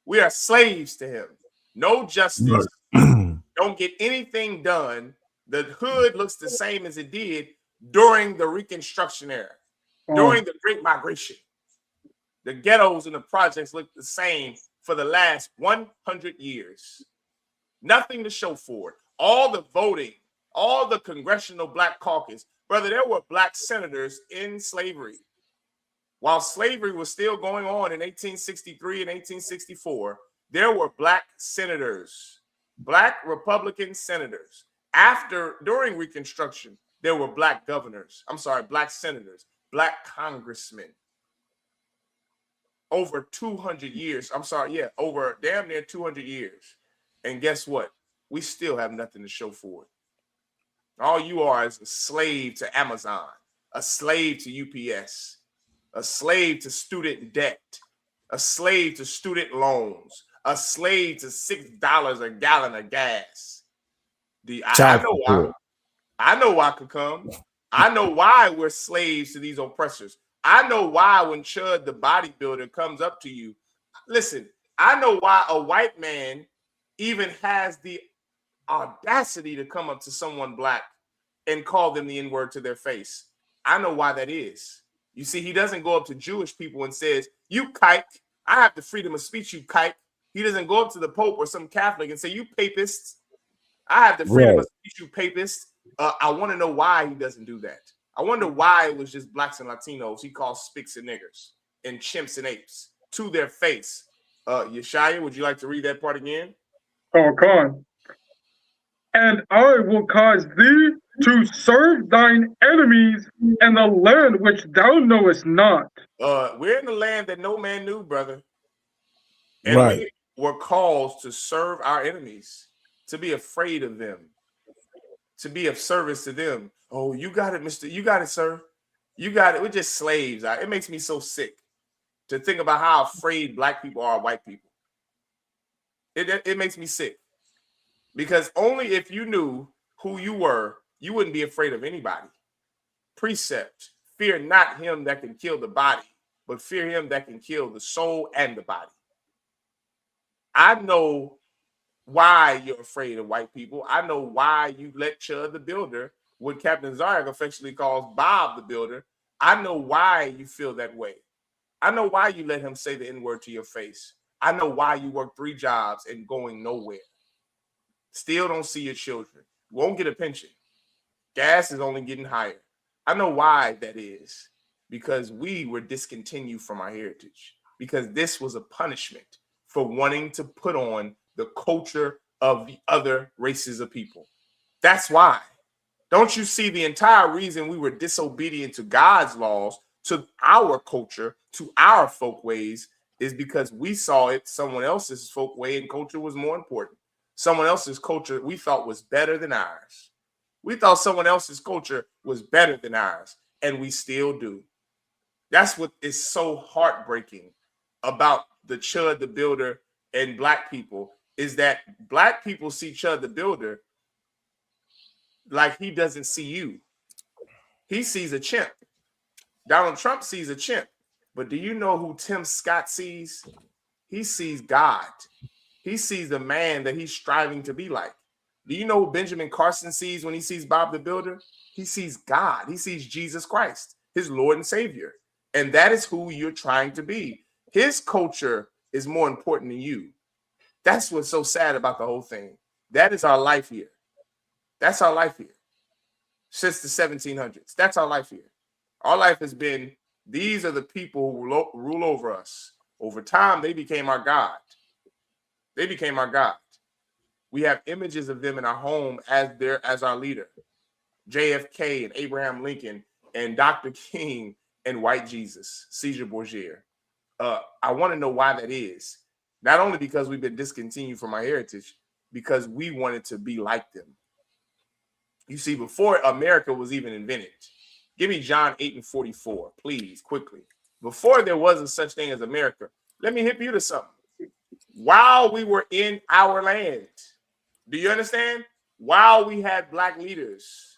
We are slaves to him. No justice. Don't get anything done. The hood looks the same as it did during the Reconstruction era, during the Great Migration. The ghettos and the projects look the same for the last 100 years. Nothing to show for it. All the voting, all the congressional black caucus, brother, there were black senators in slavery. While slavery was still going on in 1863 and 1864, there were black senators, black Republican senators. During Reconstruction, there were black governors. I'm sorry, black senators, black congressmen. Over 200 years. I'm sorry, yeah, over damn near 200 years. And guess what? We still have nothing to show for it. All you are is a slave to Amazon, a slave to UPS, a slave to student debt, a slave to student loans, a slave to $6 a gallon of gas. I know why. I know why I could come. I know why we're slaves to these oppressors. I know why when Chud the bodybuilder comes up to you, listen, I know why a white man even has the audacity to come up to someone black and call them the N-word to their face. I know why that is. You see, he doesn't go up to Jewish people and says, you kike, I have the freedom of speech, you kike. He doesn't go up to the Pope or some Catholic and say, you papists, I have the freedom of speech, you papists. I want to know why he doesn't do that. I wonder why it was just blacks and Latinos he calls spics and niggers and chimps and apes to their face. Yeshaya, would you like to read that part again? Oh, Khan. And I will cause thee to serve thine enemies in the land which thou knowest not. We're in the land that no man knew, brother. And we were called to serve our enemies, to be afraid of them, to be of service to them. Oh, you got it, mister. You got it, sir. You got it. We're just slaves. It makes me so sick to think about how afraid black people are of white people. It makes me sick. Because only if you knew who you were, you wouldn't be afraid of anybody. Precept, fear not him that can kill the body, but fear him that can kill the soul and the body. I know why you're afraid of white people. I know why you let Chud the Builder, what Captain Zarek affectionately calls Bob the Builder. I know why you feel that way. I know why you let him say the N-word to your face. I know why you work 3 jobs and going nowhere. Still don't see your children. Won't get a pension. Gas is only getting higher. I know why that is. Because we were discontinued from our heritage. Because this was a punishment for wanting to put on the culture of the other races of people. That's why. Don't you see the entire reason we were disobedient to God's laws, to our culture, to our folk ways, is because we saw it someone else's folk way and culture was more important. Someone else's culture we thought was better than ours. We thought someone else's culture was better than ours, and we still do. That's what is so heartbreaking about the Chud the Builder and black people, is that black people see Chud the Builder like he doesn't see you. He sees a chimp. Donald Trump sees a chimp. But do you know who Tim Scott sees? He sees God. He sees the man that he's striving to be like. Do you know who Benjamin Carson sees when he sees Bob the Builder? He sees God. He sees Jesus Christ, his Lord and Savior. And that is who you're trying to be. His culture is more important than you. That's what's so sad about the whole thing. That is our life here. That's our life here. Since the 1700s. That's our life here. Our life has been, these are the people who rule over us. Over time, they became our God. They became our God. We have images of them in our home as our leader. JFK and Abraham Lincoln and Dr. King and White Jesus, Caesar Borgia. I want to know why that is. Not only because we've been discontinued from our heritage, because we wanted to be like them. You see, before America was even invented, give me John 8:44, please, quickly. Before there wasn't such thing as America, let me hip you to something. While we were in our land, do you understand? While we had black leaders,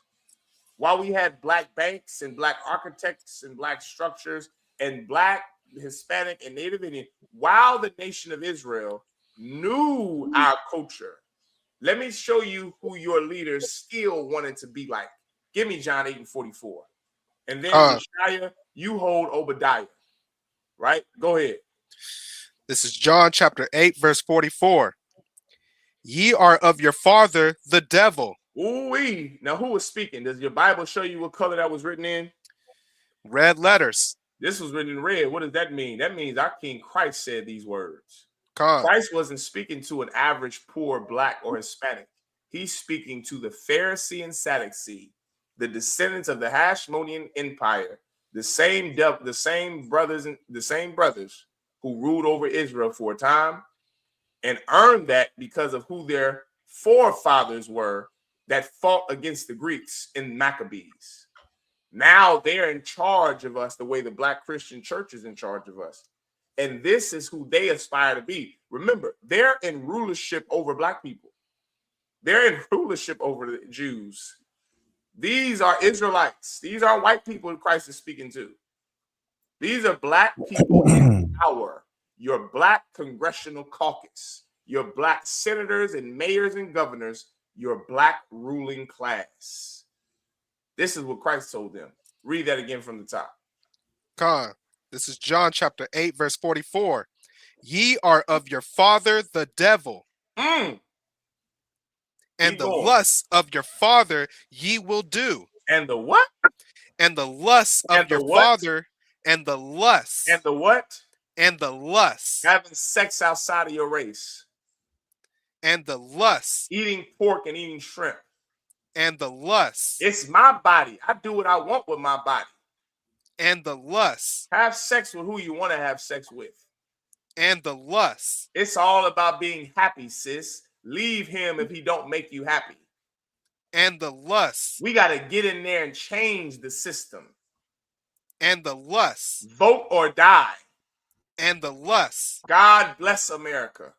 while we had black banks and black architects and black structures and black, Hispanic, and Native Indian, while the nation of Israel knew our culture, let me show you who your leaders still wanted to be like. Give me John 8:44. And then Yeshaya, you hold Obadiah, right? Go ahead. This is John chapter 8, verse 44. Ye are of your father, the devil. Ooh-wee. Now, who was speaking? Does your Bible show you what color that was written in? Red letters. This was written in red. What does that mean? That means our King Christ said these words. Con. Christ wasn't speaking to an average poor black or Hispanic. He's speaking to the Pharisee and Sadducee, the descendants of the Hashmonean Empire, the same brothers who ruled over Israel for a time and earned that because of who their forefathers were that fought against the Greeks in Maccabees. Now they're in charge of us the way the Black Christian Church is in charge of us. And this is who they aspire to be. Remember, they're in rulership over black people. They're in rulership over the Jews. These are Israelites. These are white people Christ is speaking to. These are black people in power. Your black congressional caucus, your black senators and mayors and governors, your black ruling class. This is what Christ told them. Read that again from the top. Con. This is John chapter 8, verse 44. Ye are of your father, the devil. And Keep the going. lusts of your father ye will do. And the what? And the lusts of And the your what? father, and the lusts. And the what? And the lusts. Having sex outside of your race. And the lusts. Eating pork and eating shrimp. And the lusts. It's my body. I do what I want with my body. And the lusts. Have sex with who you want to have sex with. And the lusts. It's all about being happy, sis. Leave him if he don't make you happy. And the lusts. We got to get in there and change the system. And the lusts. Vote or die. And the lusts. God bless America.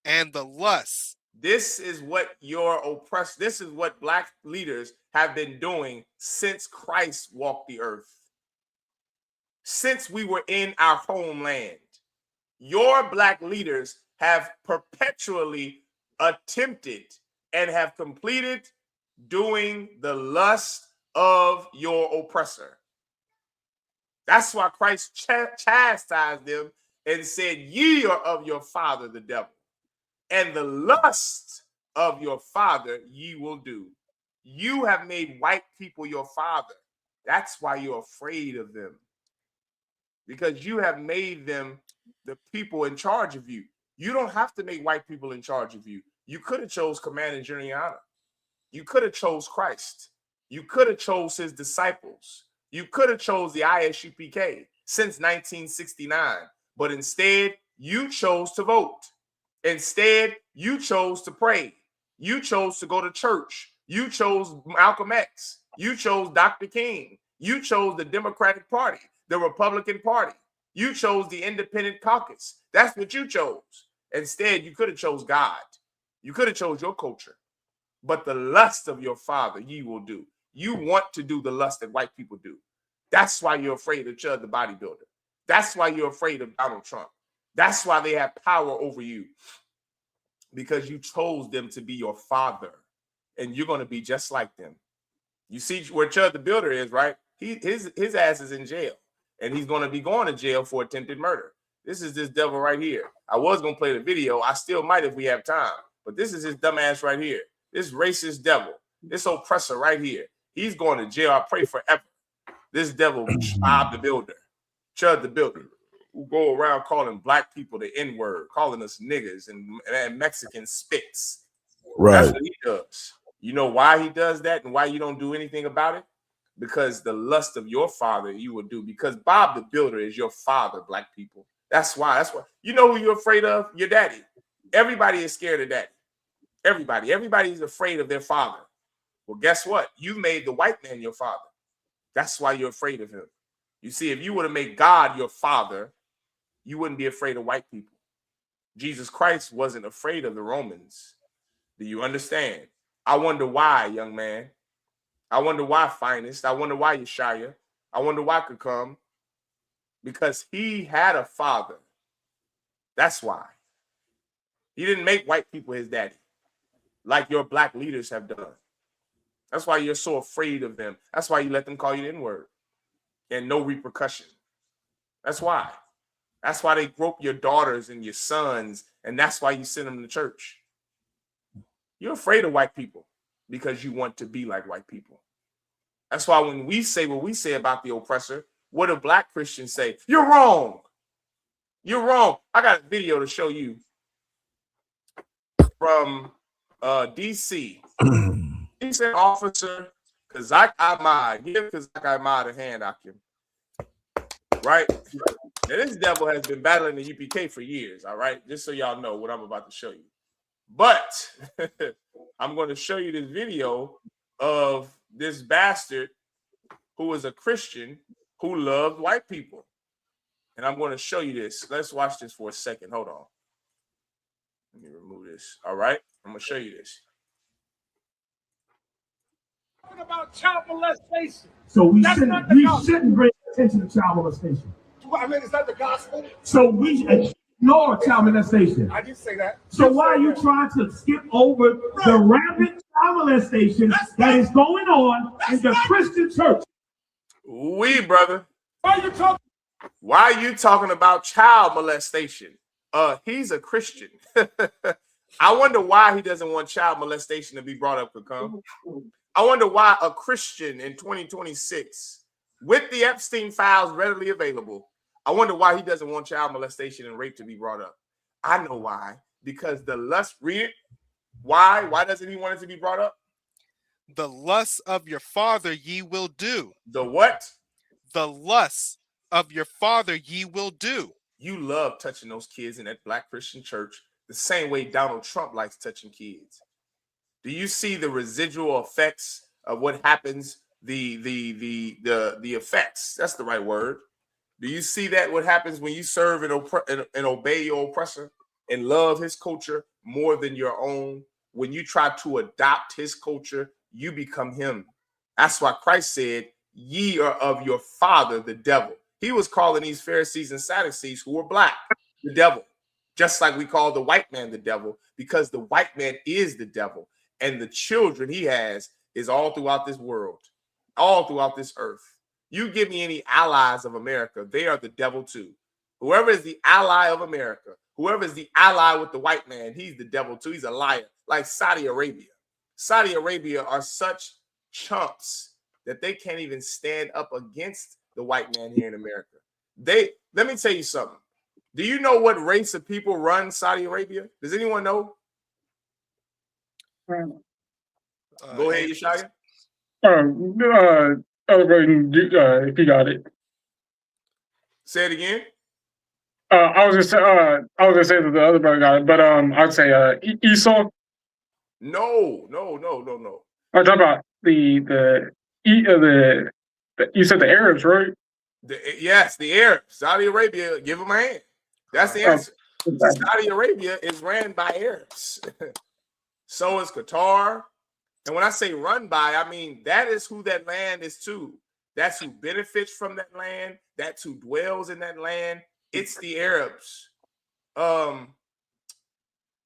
And the lusts. This is what this is what black leaders have been doing since Christ walked the earth. Since we were in our homeland, your black leaders have perpetually attempted and have completed doing the lust of your oppressor. That's why Christ chastised them and said, ye are of your father, the devil, and the lust of your father ye will do. You have made white people your father. That's why you're afraid of them. Because you have made them the people in charge of you. You don't have to make white people in charge of you. You could have chose Commander General Yahanna. You could have chose Christ. You could have chose his disciples. You could have chose the I.S.U.P.K. since 1969. But instead, you chose to vote. Instead, you chose to pray. You chose to go to church. You chose Malcolm X. You chose Dr. King. You chose the Democratic Party, the Republican Party. You chose the Independent Caucus. That's what you chose. Instead, you could have chose God. You could have chose your culture. But the lust of your father ye will do. You want to do the lust that white people do. That's why you're afraid of Chud the bodybuilder. That's why you're afraid of Donald Trump. That's why they have power over you. Because you chose them to be your father. And you're going to be just like them. You see where Chud the Builder is, right? His ass is in jail. And he's going to be going to jail for attempted murder. This is this devil right here. I was going to play the video. I still might if we have time. But this is his dumb ass right here. This racist devil. This oppressor right here. He's going to jail, I pray, forever. This devil, Bob the Builder, Chud the Builder, who go around calling black people the N-word, calling us niggas and Mexican spits. Right. That's what he does. You know why he does that and why you don't do anything about it? Because the lust of your father you will do. Because Bob the Builder is your father, black people. That's why. You know who you're afraid of? Your daddy. Everybody is scared of daddy. Everybody's afraid of their father. Well, guess what? You made the white man your father. That's why you're afraid of him. You see, if you were to make God your father, you wouldn't be afraid of white people. Jesus Christ wasn't afraid of the Romans. Do you understand? I wonder why, young man. I wonder why, Finest. I wonder why, Yeshaya. I wonder why could come. Because he had a father. That's why. He didn't make white people his daddy, like your black leaders have done. That's why you're so afraid of them. That's why you let them call you the N-word. And no repercussion. That's why. That's why they grope your daughters and your sons, and that's why you send them to church. You're afraid of white people because you want to be like white people. That's why when we say what we say about the oppressor, what do black Christians say? You're wrong. You're wrong. I got a video to show you from DC. He said, officer, Kazak Ahmad, give Kazak Ahmad a hand, Akim. Right? Now, this devil has been battling the UPK for years, all right? Just so y'all know what I'm about to show you. But I'm going to show you this video of this bastard who was a Christian who loved white people. And I'm going to show you this. Let's watch this for a second. Hold on. Let me remove this. All right? I'm going to show you this. Talking about child molestation. So we shouldn't bring attention to child molestation. I mean, is that the gospel? So we ignore child molestation. I didn't say that. So why are you trying to skip over the rampant child molestation that is going on in the Christian church? Oui, brother. Why are you talking about child molestation? He's a Christian. I wonder why he doesn't want child molestation to be brought up, Kakam. I wonder why a Christian in 2026, with the Epstein files readily available, I wonder why he doesn't want child molestation and rape to be brought up. I know why. Because the lust, read it. Why? Why doesn't he want it to be brought up? The lusts of your father ye will do. The what? The lusts of your father ye will do. You love touching those kids in that black Christian church the same way Donald Trump likes touching kids. Do you see the residual effects of what happens? The effects. That's the right word. Do you see that what happens when you serve and obey your oppressor and love his culture more than your own? When you try to adopt his culture, you become him. That's why Christ said, ye are of your father, the devil. He was calling these Pharisees and Sadducees who were black, the devil. Just like we call the white man the devil, because the white man is the devil. And the children he has is all throughout this world, all throughout this earth. You give me any allies of America, they are the devil too. Whoever is the ally of America, whoever is the ally with the white man, he's the devil too. He's a liar, like Saudi Arabia. Saudi Arabia are such chumps that they can't even stand up against the white man here in America. Let me tell you something. Do you know what race of people run Saudi Arabia? Does anyone know? Go ahead, Yeshaya. If you got it. Say it again. I was gonna say that the other brother got it, but I'd say Esau. No. I'm talking about the you said the Arabs, right? Yes, the Arabs. Saudi Arabia, give them a hand. That's the answer. Saudi Arabia is ran by Arabs. So is Qatar. And when I say run by, I mean that is who that land is to. That's who benefits from that land. That's who dwells in that land. It's the Arabs.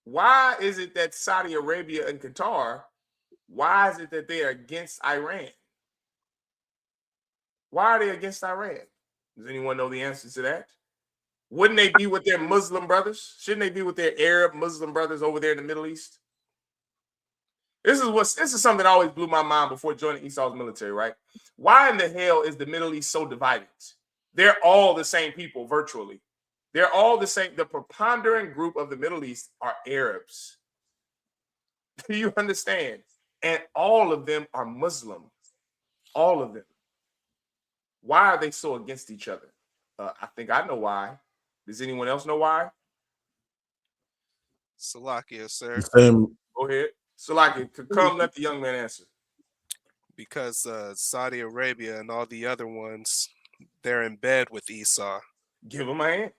Why is it that Saudi Arabia and Qatar, why is it that they are against Iran? Why are they against Iran? Does anyone know the answer to that? Wouldn't they be with their Muslim brothers? Shouldn't they be with their Arab Muslim brothers over there in the Middle East? This is something that always blew my mind before joining Esau's military, right? Why in the hell is the Middle East so divided? They're all the same people virtually. They're all the same. The preponderant group of the Middle East are Arabs. Do you understand? And all of them are Muslim. All of them. Why are they so against each other? I think I know why. Does anyone else know why? Salakia, sir. Go ahead. Salaki, come let the young man answer. Because Saudi Arabia and all the other ones, they're in bed with Esau. Give him a hand.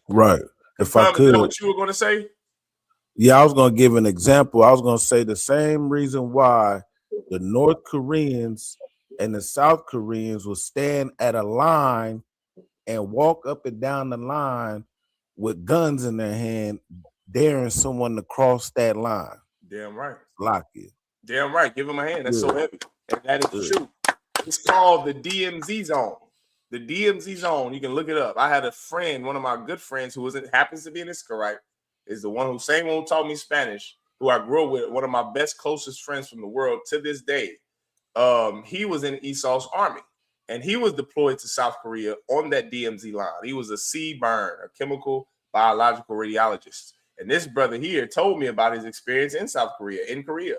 Right. If I Is that could. what you were going to say? Yeah, I was going to give an example. I was going to say the same reason why the North Koreans and the South Koreans will stand at a line and walk up and down the line with guns in their hand, daring someone to cross that line. Damn right. Lock it. Damn right. Give him a hand. That's so heavy. And that is true. It's called the DMZ zone. The DMZ zone. You can look it up. I had a friend, one of my good friends who happens to be an Israelite, is the same one who taught me Spanish, who I grew up with, one of my best, closest friends from the world to this day. He was in Esau's army, and he was deployed to South Korea on that DMZ line. He was a C-burn, a chemical biological radiologist. And this brother here told me about his experience in South Korea, in Korea.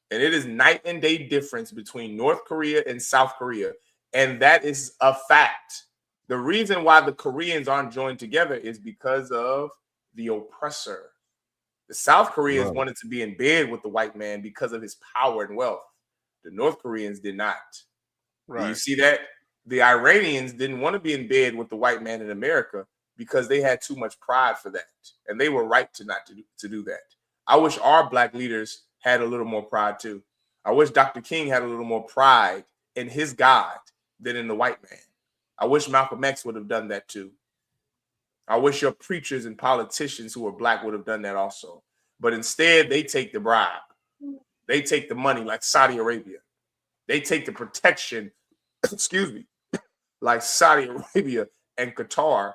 And it is night and day difference between North Korea and South Korea. And that is a fact. The reason why the Koreans aren't joined together is because of the oppressor. The South Koreans wanted to be in bed with the white man because of his power and wealth. The North Koreans did not. Right. Do you see that? The Iranians didn't want to be in bed with the white man in America because they had too much pride for that. And they were right to not to do that. I wish our black leaders had a little more pride too. I wish Dr. King had a little more pride in his God than in the white man. I wish Malcolm X would have done that too. I wish your preachers and politicians who are black would have done that also. But instead, they take the bribe. They take the money like Saudi Arabia. They take the protection, excuse me, like Saudi Arabia and Qatar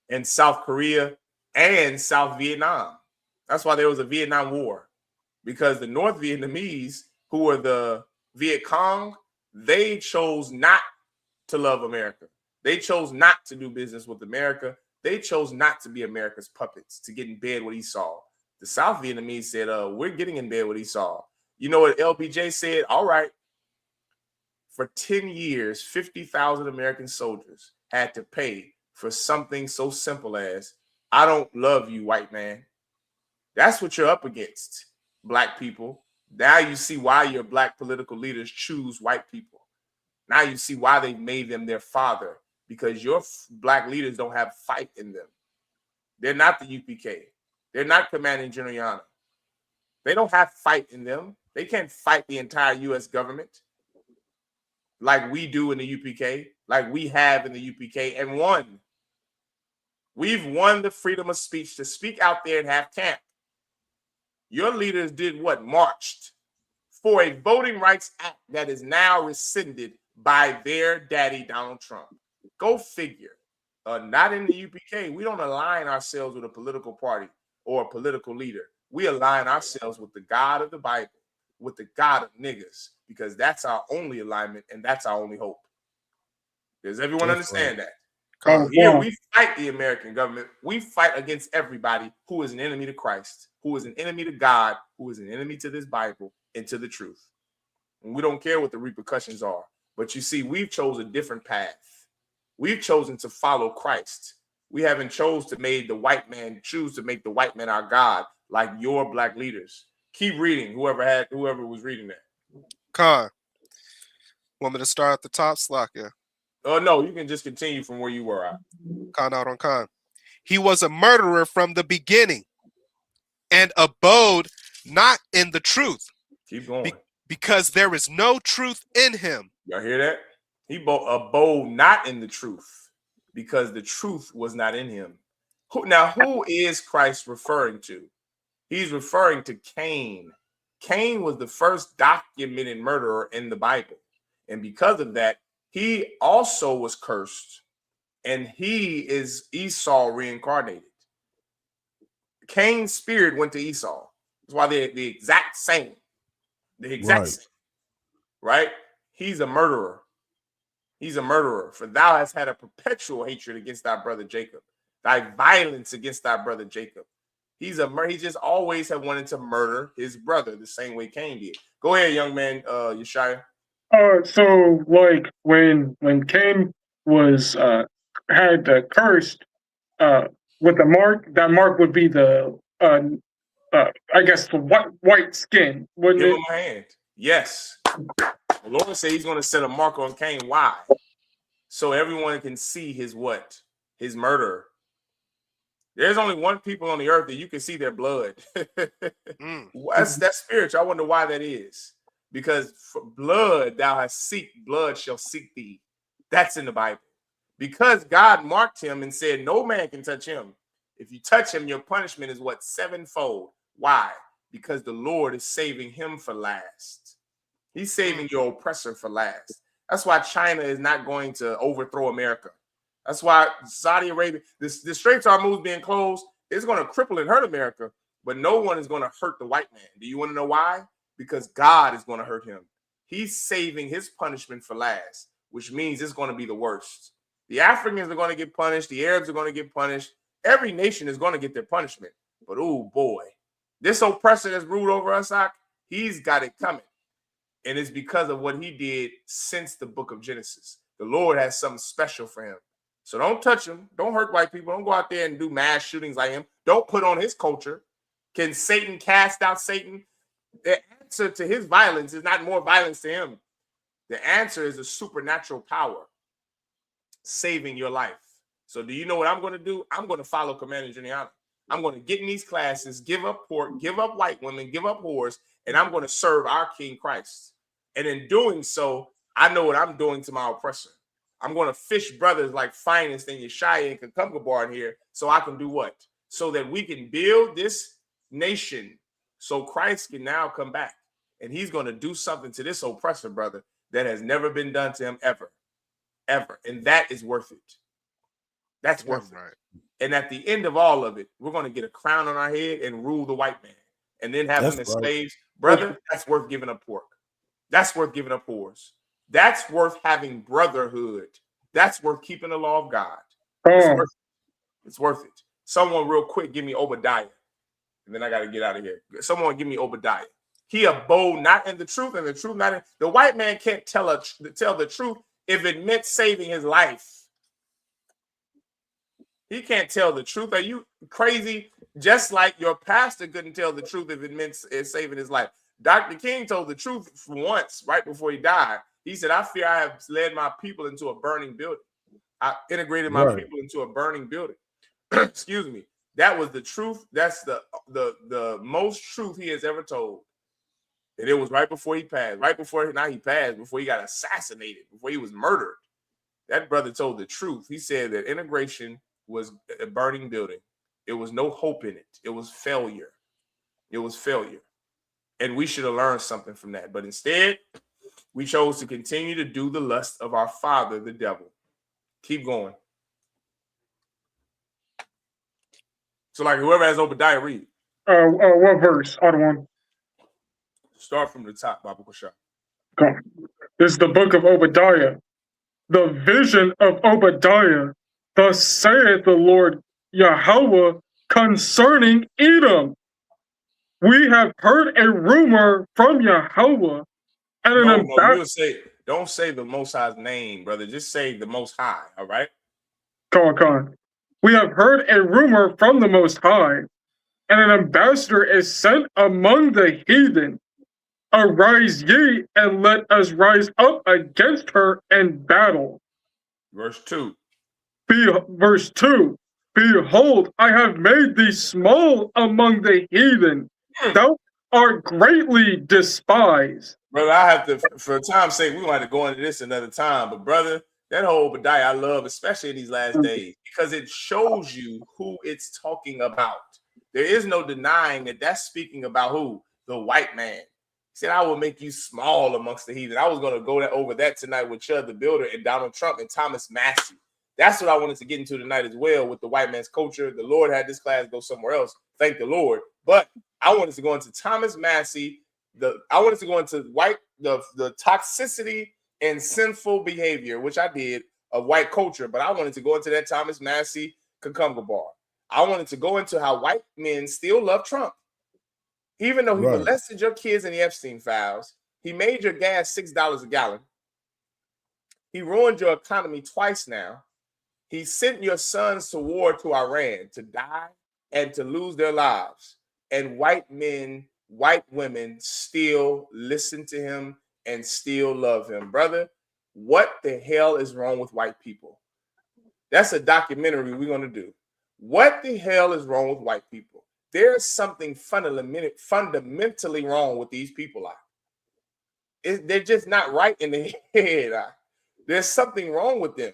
and South Korea and South Vietnam. That's why there was a Vietnam War, because the North Vietnamese, who were the Viet Cong, they chose not to love America. They chose not to do business with America. They chose not to be America's puppets, to get in bed with Esau. The South Vietnamese said, we're getting in bed with Esau. You know what LBJ said? All right. For 10 years, 50,000 American soldiers had to pay for something so simple as, I don't love you, white man. That's what you're up against, black people. Now you see why your black political leaders choose white people. Now you see why they made them their father, because your black leaders don't have fight in them. They're not the UPK. They're not Commanding General Yahanna. They don't have fight in them. They can't fight the entire U.S. government like we do in the UPK, like we have in the UPK and won. We've won the freedom of speech to speak out there and have camp. Your leaders did what? Marched for a voting rights act that is now rescinded by their daddy, Donald Trump. Go figure. Not in the UPK. We don't align ourselves with a political party or a political leader. We align ourselves with the God of the Bible, with the God of niggas, because that's our only alignment and that's our only hope. Does everyone understand that? Here we fight the American government. We fight against everybody who is an enemy to Christ, who is an enemy to God, who is an enemy to this Bible and to the truth. And we don't care what the repercussions are. But you see, we've chosen a different path. We've chosen to follow Christ. We haven't choose to make the white man our God, like your black leaders. Keep reading, whoever was reading that. Khan. Want me to start at the top, Slakia? Oh, no, you can just continue from where you were at. Khan out on Khan. He was a murderer from the beginning and abode not in the truth. Keep going. Because there is no truth in him. Y'all hear that? He abode not in the truth because the truth was not in him. Who is Christ referring to? He's referring to Cain. Cain was the first documented murderer in the Bible. And because of that, he also was cursed. And he is Esau reincarnated. Cain's spirit went to Esau. That's why they're the exact same. The exact same. Right? He's a murderer. He's a murderer. For thou hast had a perpetual hatred against thy brother Jacob. Thy violence against thy brother Jacob. He just always have wanted to murder his brother the same way Cain did. Go ahead, young man, Yeshaya. So like when Cain was had cursed with the mark, that mark would be the I guess the white skin, wouldn't Give it? him a hand. Yes. The Lord said he's going to set a mark on Cain. Why? So everyone can see his what? His murder. There's only one people on the earth that you can see their blood. That's spiritual. I wonder why that is. Because for blood thou hast seek, blood shall seek thee. That's in the Bible. Because God marked him and said, no man can touch him. If you touch him, your punishment is what? Sevenfold. Why? Because the Lord is saving him for last. He's saving your oppressor for last. That's why China is not going to overthrow America. That's why Saudi Arabia, the Straits of Hormuz being closed, is going to cripple and hurt America, but no one is going to hurt the white man. Do you want to know why? Because God is going to hurt him. He's saving his punishment for last, which means it's going to be the worst. The Africans are going to get punished. The Arabs are going to get punished. Every nation is going to get their punishment. But oh boy, this oppressor that's ruled over us, he's got it coming. And it's because of what he did since the book of Genesis. The Lord has something special for him. So don't touch him. Don't hurt white people. Don't go out there and do mass shootings like him. Don't put on his culture. Can Satan cast out Satan? The answer to his violence is not more violence to him. The answer is a supernatural power saving your life. So do you know what I'm going to do? I'm going to follow Commander Yahanna. I'm going to get in these classes, give up pork, give up white women, give up whores, and I'm going to serve our King Christ. And in doing so, I know what I'm doing to my oppressor. I'm going to fish brothers like Finest and Yeshaya and Kakumka Bar in here so I can do what? So that we can build this nation so Christ can now come back. And he's going to do something to this oppressor, brother, that has never been done to him ever. Ever. And that is worth it. That's worth it. And at the end of all of it, we're going to get a crown on our head and rule the white man. And then have them as slaves. Brother, that's worth giving up pork. That's worth giving up whores. That's worth having brotherhood. That's worth keeping the law of God. It's worth it. Someone real quick, give me Obadiah. And then I got to get out of here. Someone give me Obadiah. He abode not in the truth, and the truth not in... The white man can't tell the truth if it meant saving his life. He can't tell the truth. Are you crazy? Just like your pastor couldn't tell the truth if it meant saving his life. Dr. King told the truth once, right before he died. He said, I fear I have led my people into a burning building. I integrated my people into a burning building. Excuse me. That was the truth. That's the most truth he has ever told. And it was right before he passed. Right before, not he passed, before he got assassinated, before he was murdered. That brother told the truth. He said that integration was a burning building. It was no hope in it. It was failure. It was failure. And we should have learned something from that. But instead, we chose to continue to do the lust of our father, the devil. Keep going. So, like, whoever has Obadiah, read. What verse? Other one. Start from the top, Baba Kashab. This is the book of Obadiah. The vision of Obadiah. Thus saith the Lord Yahweh concerning Edom. We have heard a rumor from Yahweh, and don't say the Most High's name, brother. Just say the Most High. All right. Con. We have heard a rumor from the Most High, and an ambassador is sent among the heathen. Arise ye, and let us rise up against her in battle. Verse 2. Verse 2. Behold, I have made thee small among the heathen. Thou art greatly despised. Brother, I have to, for time's sake, we're going to have to go into this another time. But brother, that whole Obadiah I love, especially in these last days, because it shows you who it's talking about. There is no denying that that's speaking about who? The white man. He said, I will make you small amongst the heathen. I was going to go over that tonight with Chud the Builder and Donald Trump and Thomas Massey. That's what I wanted to get into tonight as well with the white man's culture. The Lord had this class go somewhere else. Thank the Lord. But I wanted to go into Thomas Massey. I wanted to go into the toxicity and sinful behavior, which I did, of white culture. But I wanted to go into that Thomas Massey Kakumka Bar. I wanted to go into how white men still love Trump. Even though he molested your kids in the Epstein files, he made your gas $6 a gallon. He ruined your economy twice now. He sent your sons to war to Iran to die and to lose their lives. And white men, white women still listen to him and still love him. Brother, what the hell is wrong with white people? That's a documentary we're going to do. What the hell is wrong with white people? There's something fundamentally wrong with these people. They're just not right in the head. There's something wrong with them.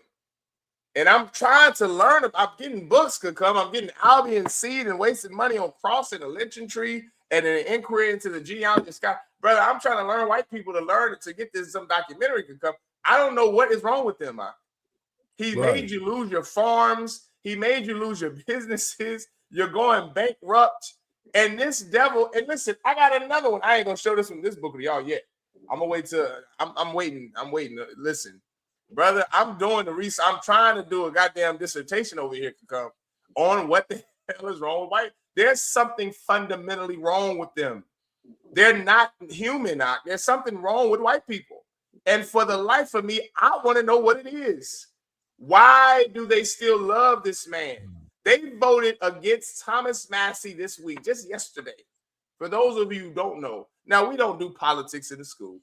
And I'm trying to learn. I'm getting books could come. I'm getting Albion seed and wasting money on crossing a lynching tree and an inquiry into the genealogy of Scott. Brother, I'm trying to learn white people to learn it, to get this some documentary could come. I don't know what is wrong with them. He made you lose your farms. He made you lose your businesses. You're going bankrupt. And this devil, and listen, I got another one. I ain't gonna show this one, this book to y'all yet. I'm gonna wait till I'm waiting. Listen, brother, I'm doing the research. I'm trying to do a goddamn dissertation over here to come on what the hell is wrong with white. There's something fundamentally wrong with them. They're not human. There's something wrong with white people. And for the life of me, I want to know what it is. Why do they still love this man? They voted against Thomas Massey this week, just yesterday. For those of you who don't know, now we don't do politics in the school,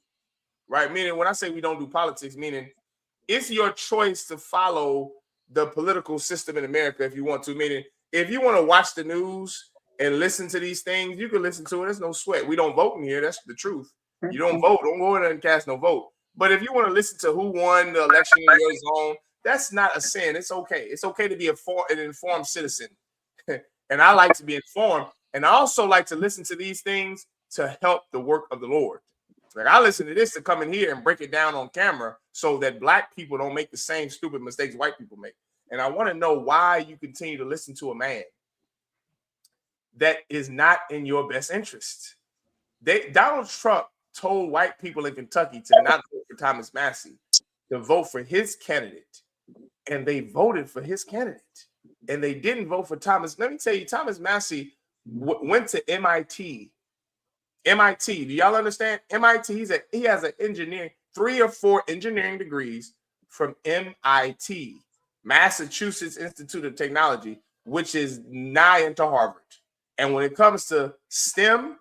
right? Meaning when I say we don't do politics, meaning it's your choice to follow the political system in America if you want to. Meaning if you want to watch the news and listen to these things, you can listen to it. There's no sweat. We don't vote in here. That's the truth. You don't vote. Don't go in there and cast no vote. But if you want to listen to who won the election in your zone, that's not a sin. It's okay. It's okay to be an informed citizen. And I like to be informed. And I also like to listen to these things to help the work of the Lord. Like I listen to this to come in here and break it down on camera so that black people don't make the same stupid mistakes white people make. And I want to know why you continue to listen to a man that is not in your best interest. Donald Trump told white people in Kentucky to not vote for Thomas Massey, to vote for his candidate. And they voted for his candidate. And they didn't vote for Thomas. Let me tell you, Thomas Massey went to MIT. MIT, do y'all understand? MIT, he has an engineering, 3 or 4 engineering degrees from MIT, Massachusetts Institute of Technology, which is nigh into Harvard. And when it comes to STEM,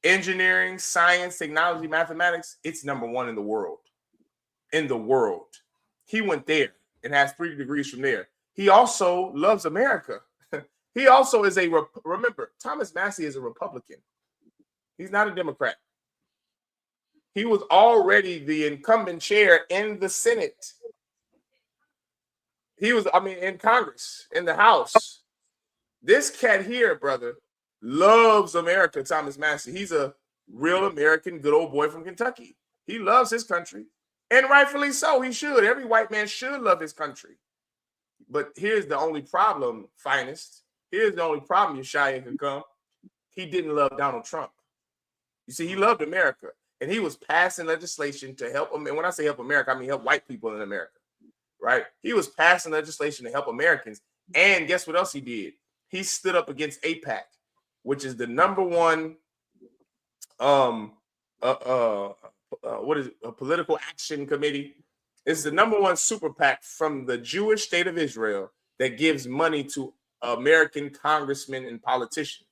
engineering, science, technology, mathematics, it's #1 in the world. In the world. He went there and has 3 degrees from there. He also loves America. He also is remember, Thomas Massey is a Republican. He's not a Democrat. He was already the incumbent chair in the Senate. He was, in Congress, in the House. This cat here, brother, loves America, Thomas Massey. He's a real American, good old boy from Kentucky. He loves his country. And rightfully so, he should. Every white man should love his country. But here's the only problem, finest. Here's the only problem, Yeshaya can come. He didn't love Donald Trump. You see, he loved America. And he was passing legislation to help him. And when I say help America, I mean help white people in America. Right? He was passing legislation to help Americans. And guess what else he did? He stood up against I.S.U.P.K, which is the #1 a political action committee. It's the #1 super PAC from the Jewish state of Israel that gives money to American congressmen and politicians.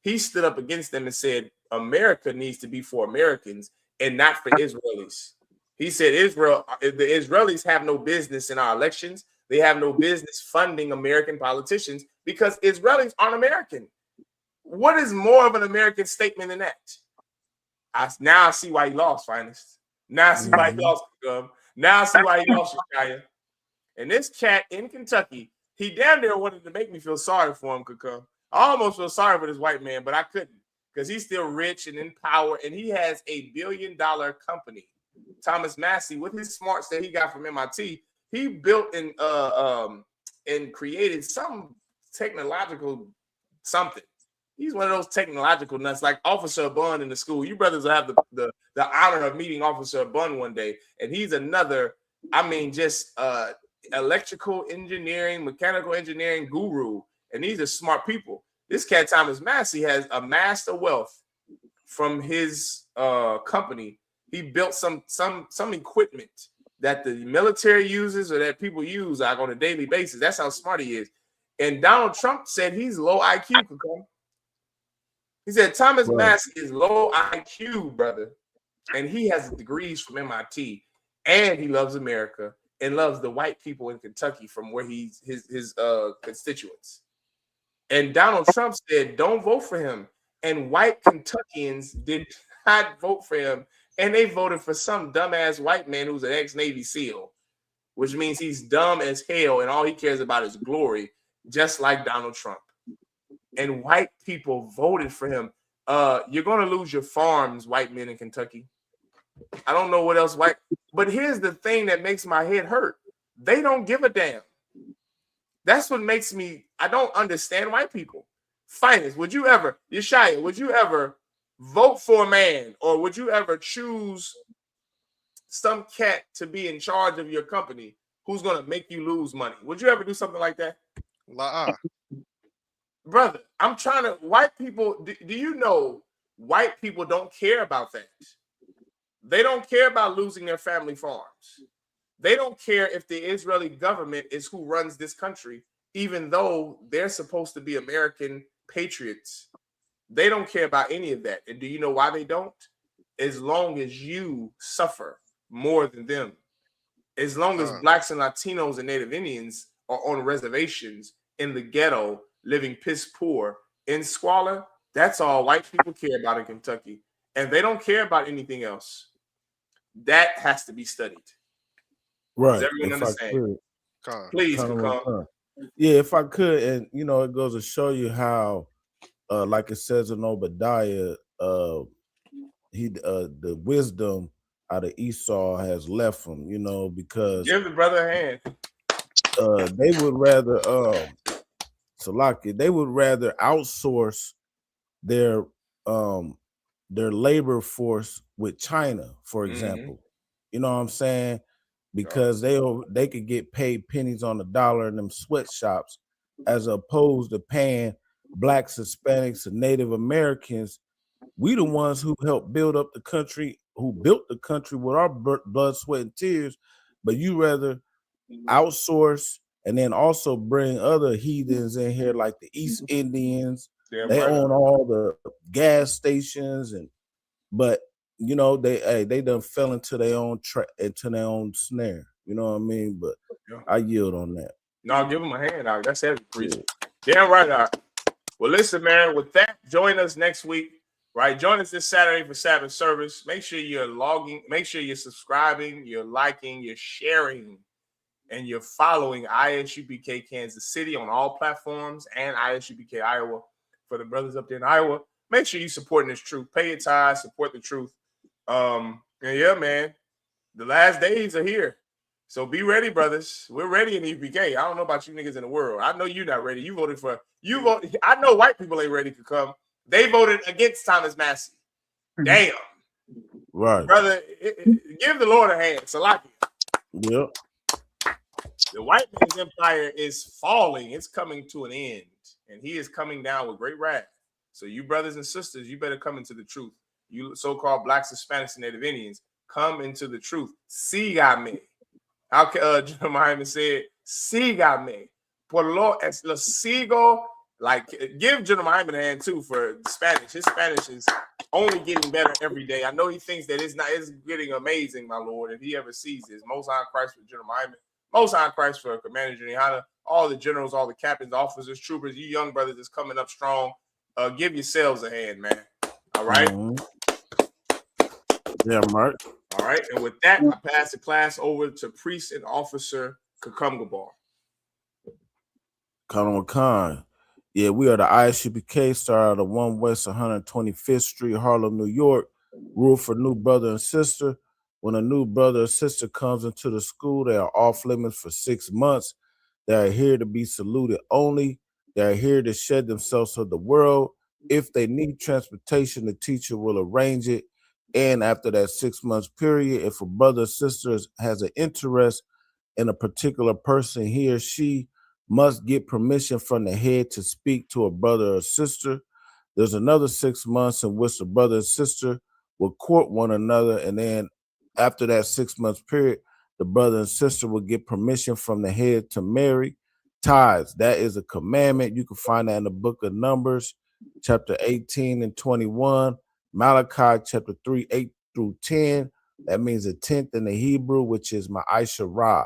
He stood up against them and said, America needs to be for Americans and not for Israelis. He said, the Israelis have no business in our elections. They have no business funding American politicians because Israelis aren't American. What is more of an American statement than that? Now I see why he lost, finest. Now I see why he lost. Now I see why he lost, Shikaya. And this cat in Kentucky, he damn near wanted to make me feel sorry for him, Kakam. I almost feel sorry for this white man, but I couldn't because he's still rich and in power, and he has a $1 billion company. Thomas Massey, with his smarts that he got from MIT, he built and created some technological something. He's one of those technological nuts, like Officer Bun in the school. You brothers will have the honor of meeting Officer Bun one day, and he's another, electrical engineering, mechanical engineering guru, and these are smart people. This cat Thomas Massey has amassed a wealth from his company. He built some equipment that the military uses or that people use on a daily basis. That's how smart he is. And Donald Trump said he's low IQ. He said Thomas Massey is low IQ, brother. And he has degrees from MIT. And he loves America and loves the white people in Kentucky from where he's his constituents. And Donald Trump said, don't vote for him. And white Kentuckians did not vote for him. And they voted for some dumbass white man who's an ex-Navy SEAL, which means he's dumb as hell and all he cares about is glory, just like Donald Trump. And white people voted for him. You're going to lose your farms, white men in Kentucky. I don't know what else white. But here's the thing that makes my head hurt. They don't give a damn. That's what makes me, I don't understand white people. Finest, would you ever, Yeshaya, would you ever vote for a man or would you ever choose some cat to be in charge of your company who's going to make you lose money? Would you ever do something like that? Brother, I'm trying to, white people, do you know white people don't care about that? They don't care about losing their family farms. They don't care if the Israeli government is who runs this country, even though they're supposed to be American patriots. They don't care about any of that. And do you know why they don't? As long as you suffer more than them. As long as blacks and Latinos and Native Indians are on reservations in the ghetto, living piss poor in squalor, that's all white people care about in Kentucky. And they don't care about anything else. That has to be studied. Right. Does everyone understand? Please, yeah, if I could, and you know, it goes to show you how, like it says in Obadiah, the wisdom out of Esau has left him. You know, because give the brother a hand. They would rather, Salaki, they would rather outsource their labor force with China, for example. You know what I'm saying? Because they could get paid pennies on the dollar in them sweatshops, as opposed to paying blacks, Hispanics, and Native Americans. We the ones who helped build up the country, who built the country with our blood, sweat, and tears. But you rather outsource and then also bring other heathens in here like the East Indians. They own all the gas stations, but you know, they done fell into their own into their own snare. You know what I mean? But I yield on that. No, give them a hand out. That's heavy, preacher. Damn right out. Well, listen, man. With that, join us next week. Right, join us this Saturday for Sabbath service. Make sure you're logging. Make sure you're subscribing. You're liking. You're sharing, and you're following I.S.U.P.K. Kansas City on all platforms and I.S.U.P.K. Iowa for the brothers up there in Iowa. Make sure you're supporting this truth. Pay your tithes. Support the truth. And yeah, man, the last days are here. So be ready, brothers. We're ready in UPK. I don't know about you niggas in the world. I know you're not ready. You voted for, I know white people ain't ready to come. They voted against Thomas Massey. Damn. Right. Brother, give the Lord a hand. Salaki. Yep. The white man's empire is falling. It's coming to an end. And he is coming down with great wrath. So you brothers and sisters, you better come into the truth. You so-called blacks, Hispanics, and Native Indians, come into the truth. Sígame. How Jeremiah said, sígame. Por lo sigo. Like, give Jeremiah a hand too for Spanish. His Spanish is only getting better every day. I know he thinks that it's getting amazing, my Lord, if he ever sees this. Most High Christ for Jeremiah, Most High Christ for Commander Yahanna, all the generals, all the captains, officers, troopers, you young brothers that's coming up strong. Give yourselves a hand, man. All right? Yeah, Mark. All right. And with that, I pass the class over to Priest and Officer Kakumgabar. Khan. Yeah, we are the I.S.U.P.K, star out of 1 West 125th Street, Harlem, New York. Rule for new brother and sister. When a new brother or sister comes into the school, they are off limits for 6 months. They are here to be saluted only. They are here to shed themselves to the world. If they need transportation, the teacher will arrange it. And after that 6 months period, if a brother or sister has an interest in a particular person, he or she must get permission from the head to speak to a brother or sister. There's another 6 months in which the brother and sister will court one another. And then after that 6 months period, the brother and sister will get permission from the head to marry. tithes. That is a commandment. You can find that in the book of Numbers, chapter 18 and 21, Malachi chapter 3, 8 through 10. That means a tenth in the Hebrew, which is my I.S.U.P.K.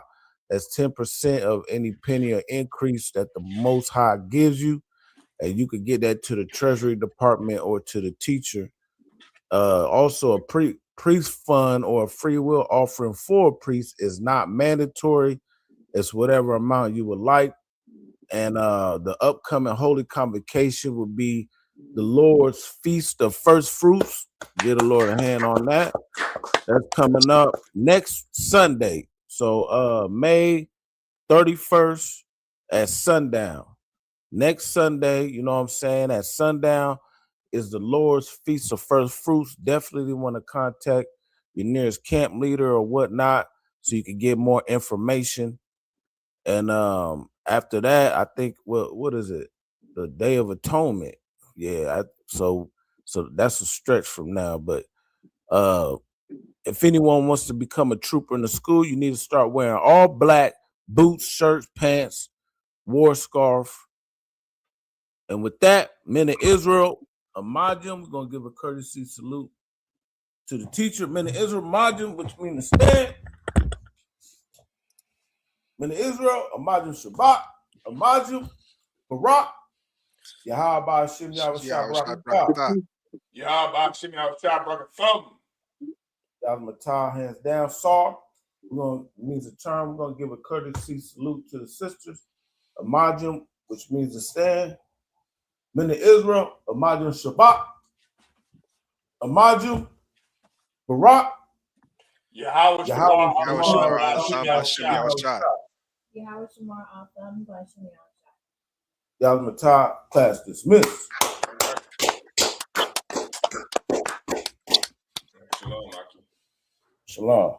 That's 10% of any penny or increase that the Most High gives you. And you could get that to the Treasury Department or to the teacher. Also, a priest fund or a free will offering for a priest is not mandatory. It's whatever amount you would like. And the upcoming Holy Convocation will be the Lord's Feast of First Fruits. Get the Lord a hand on that. That's coming up next Sunday. So May 31st at sundown. Next Sunday, you know what I'm saying, at sundown is the Lord's Feast of First Fruits. Definitely want to contact your nearest camp leader or whatnot so you can get more information. And after that, I think what is it? The Day of Atonement. Yeah, so that's a stretch from now. But if anyone wants to become a trooper in the school, you need to start wearing all black boots, shirts, pants, war scarf. And with that, men of Israel, Amajim, we're going to give a courtesy salute to the teacher, men of Israel, Amajim, which means to stand. Men of Israel, Amajim Shabbat, Amajim, Barak, Yahweh Shem Yahweh Shabbat. Yahweh Shem Yahweh Shabbat. Yahweh Matah, hands down. Sar, means a term. We're going to give a courtesy salute to the sisters. Amajim, which means to stand. Men of Israel, Amajim Shabbat, Amajim, Barak, Yahweh Shamar, Yahweh Matah, class dismissed. Shalom, Maki. Shalom.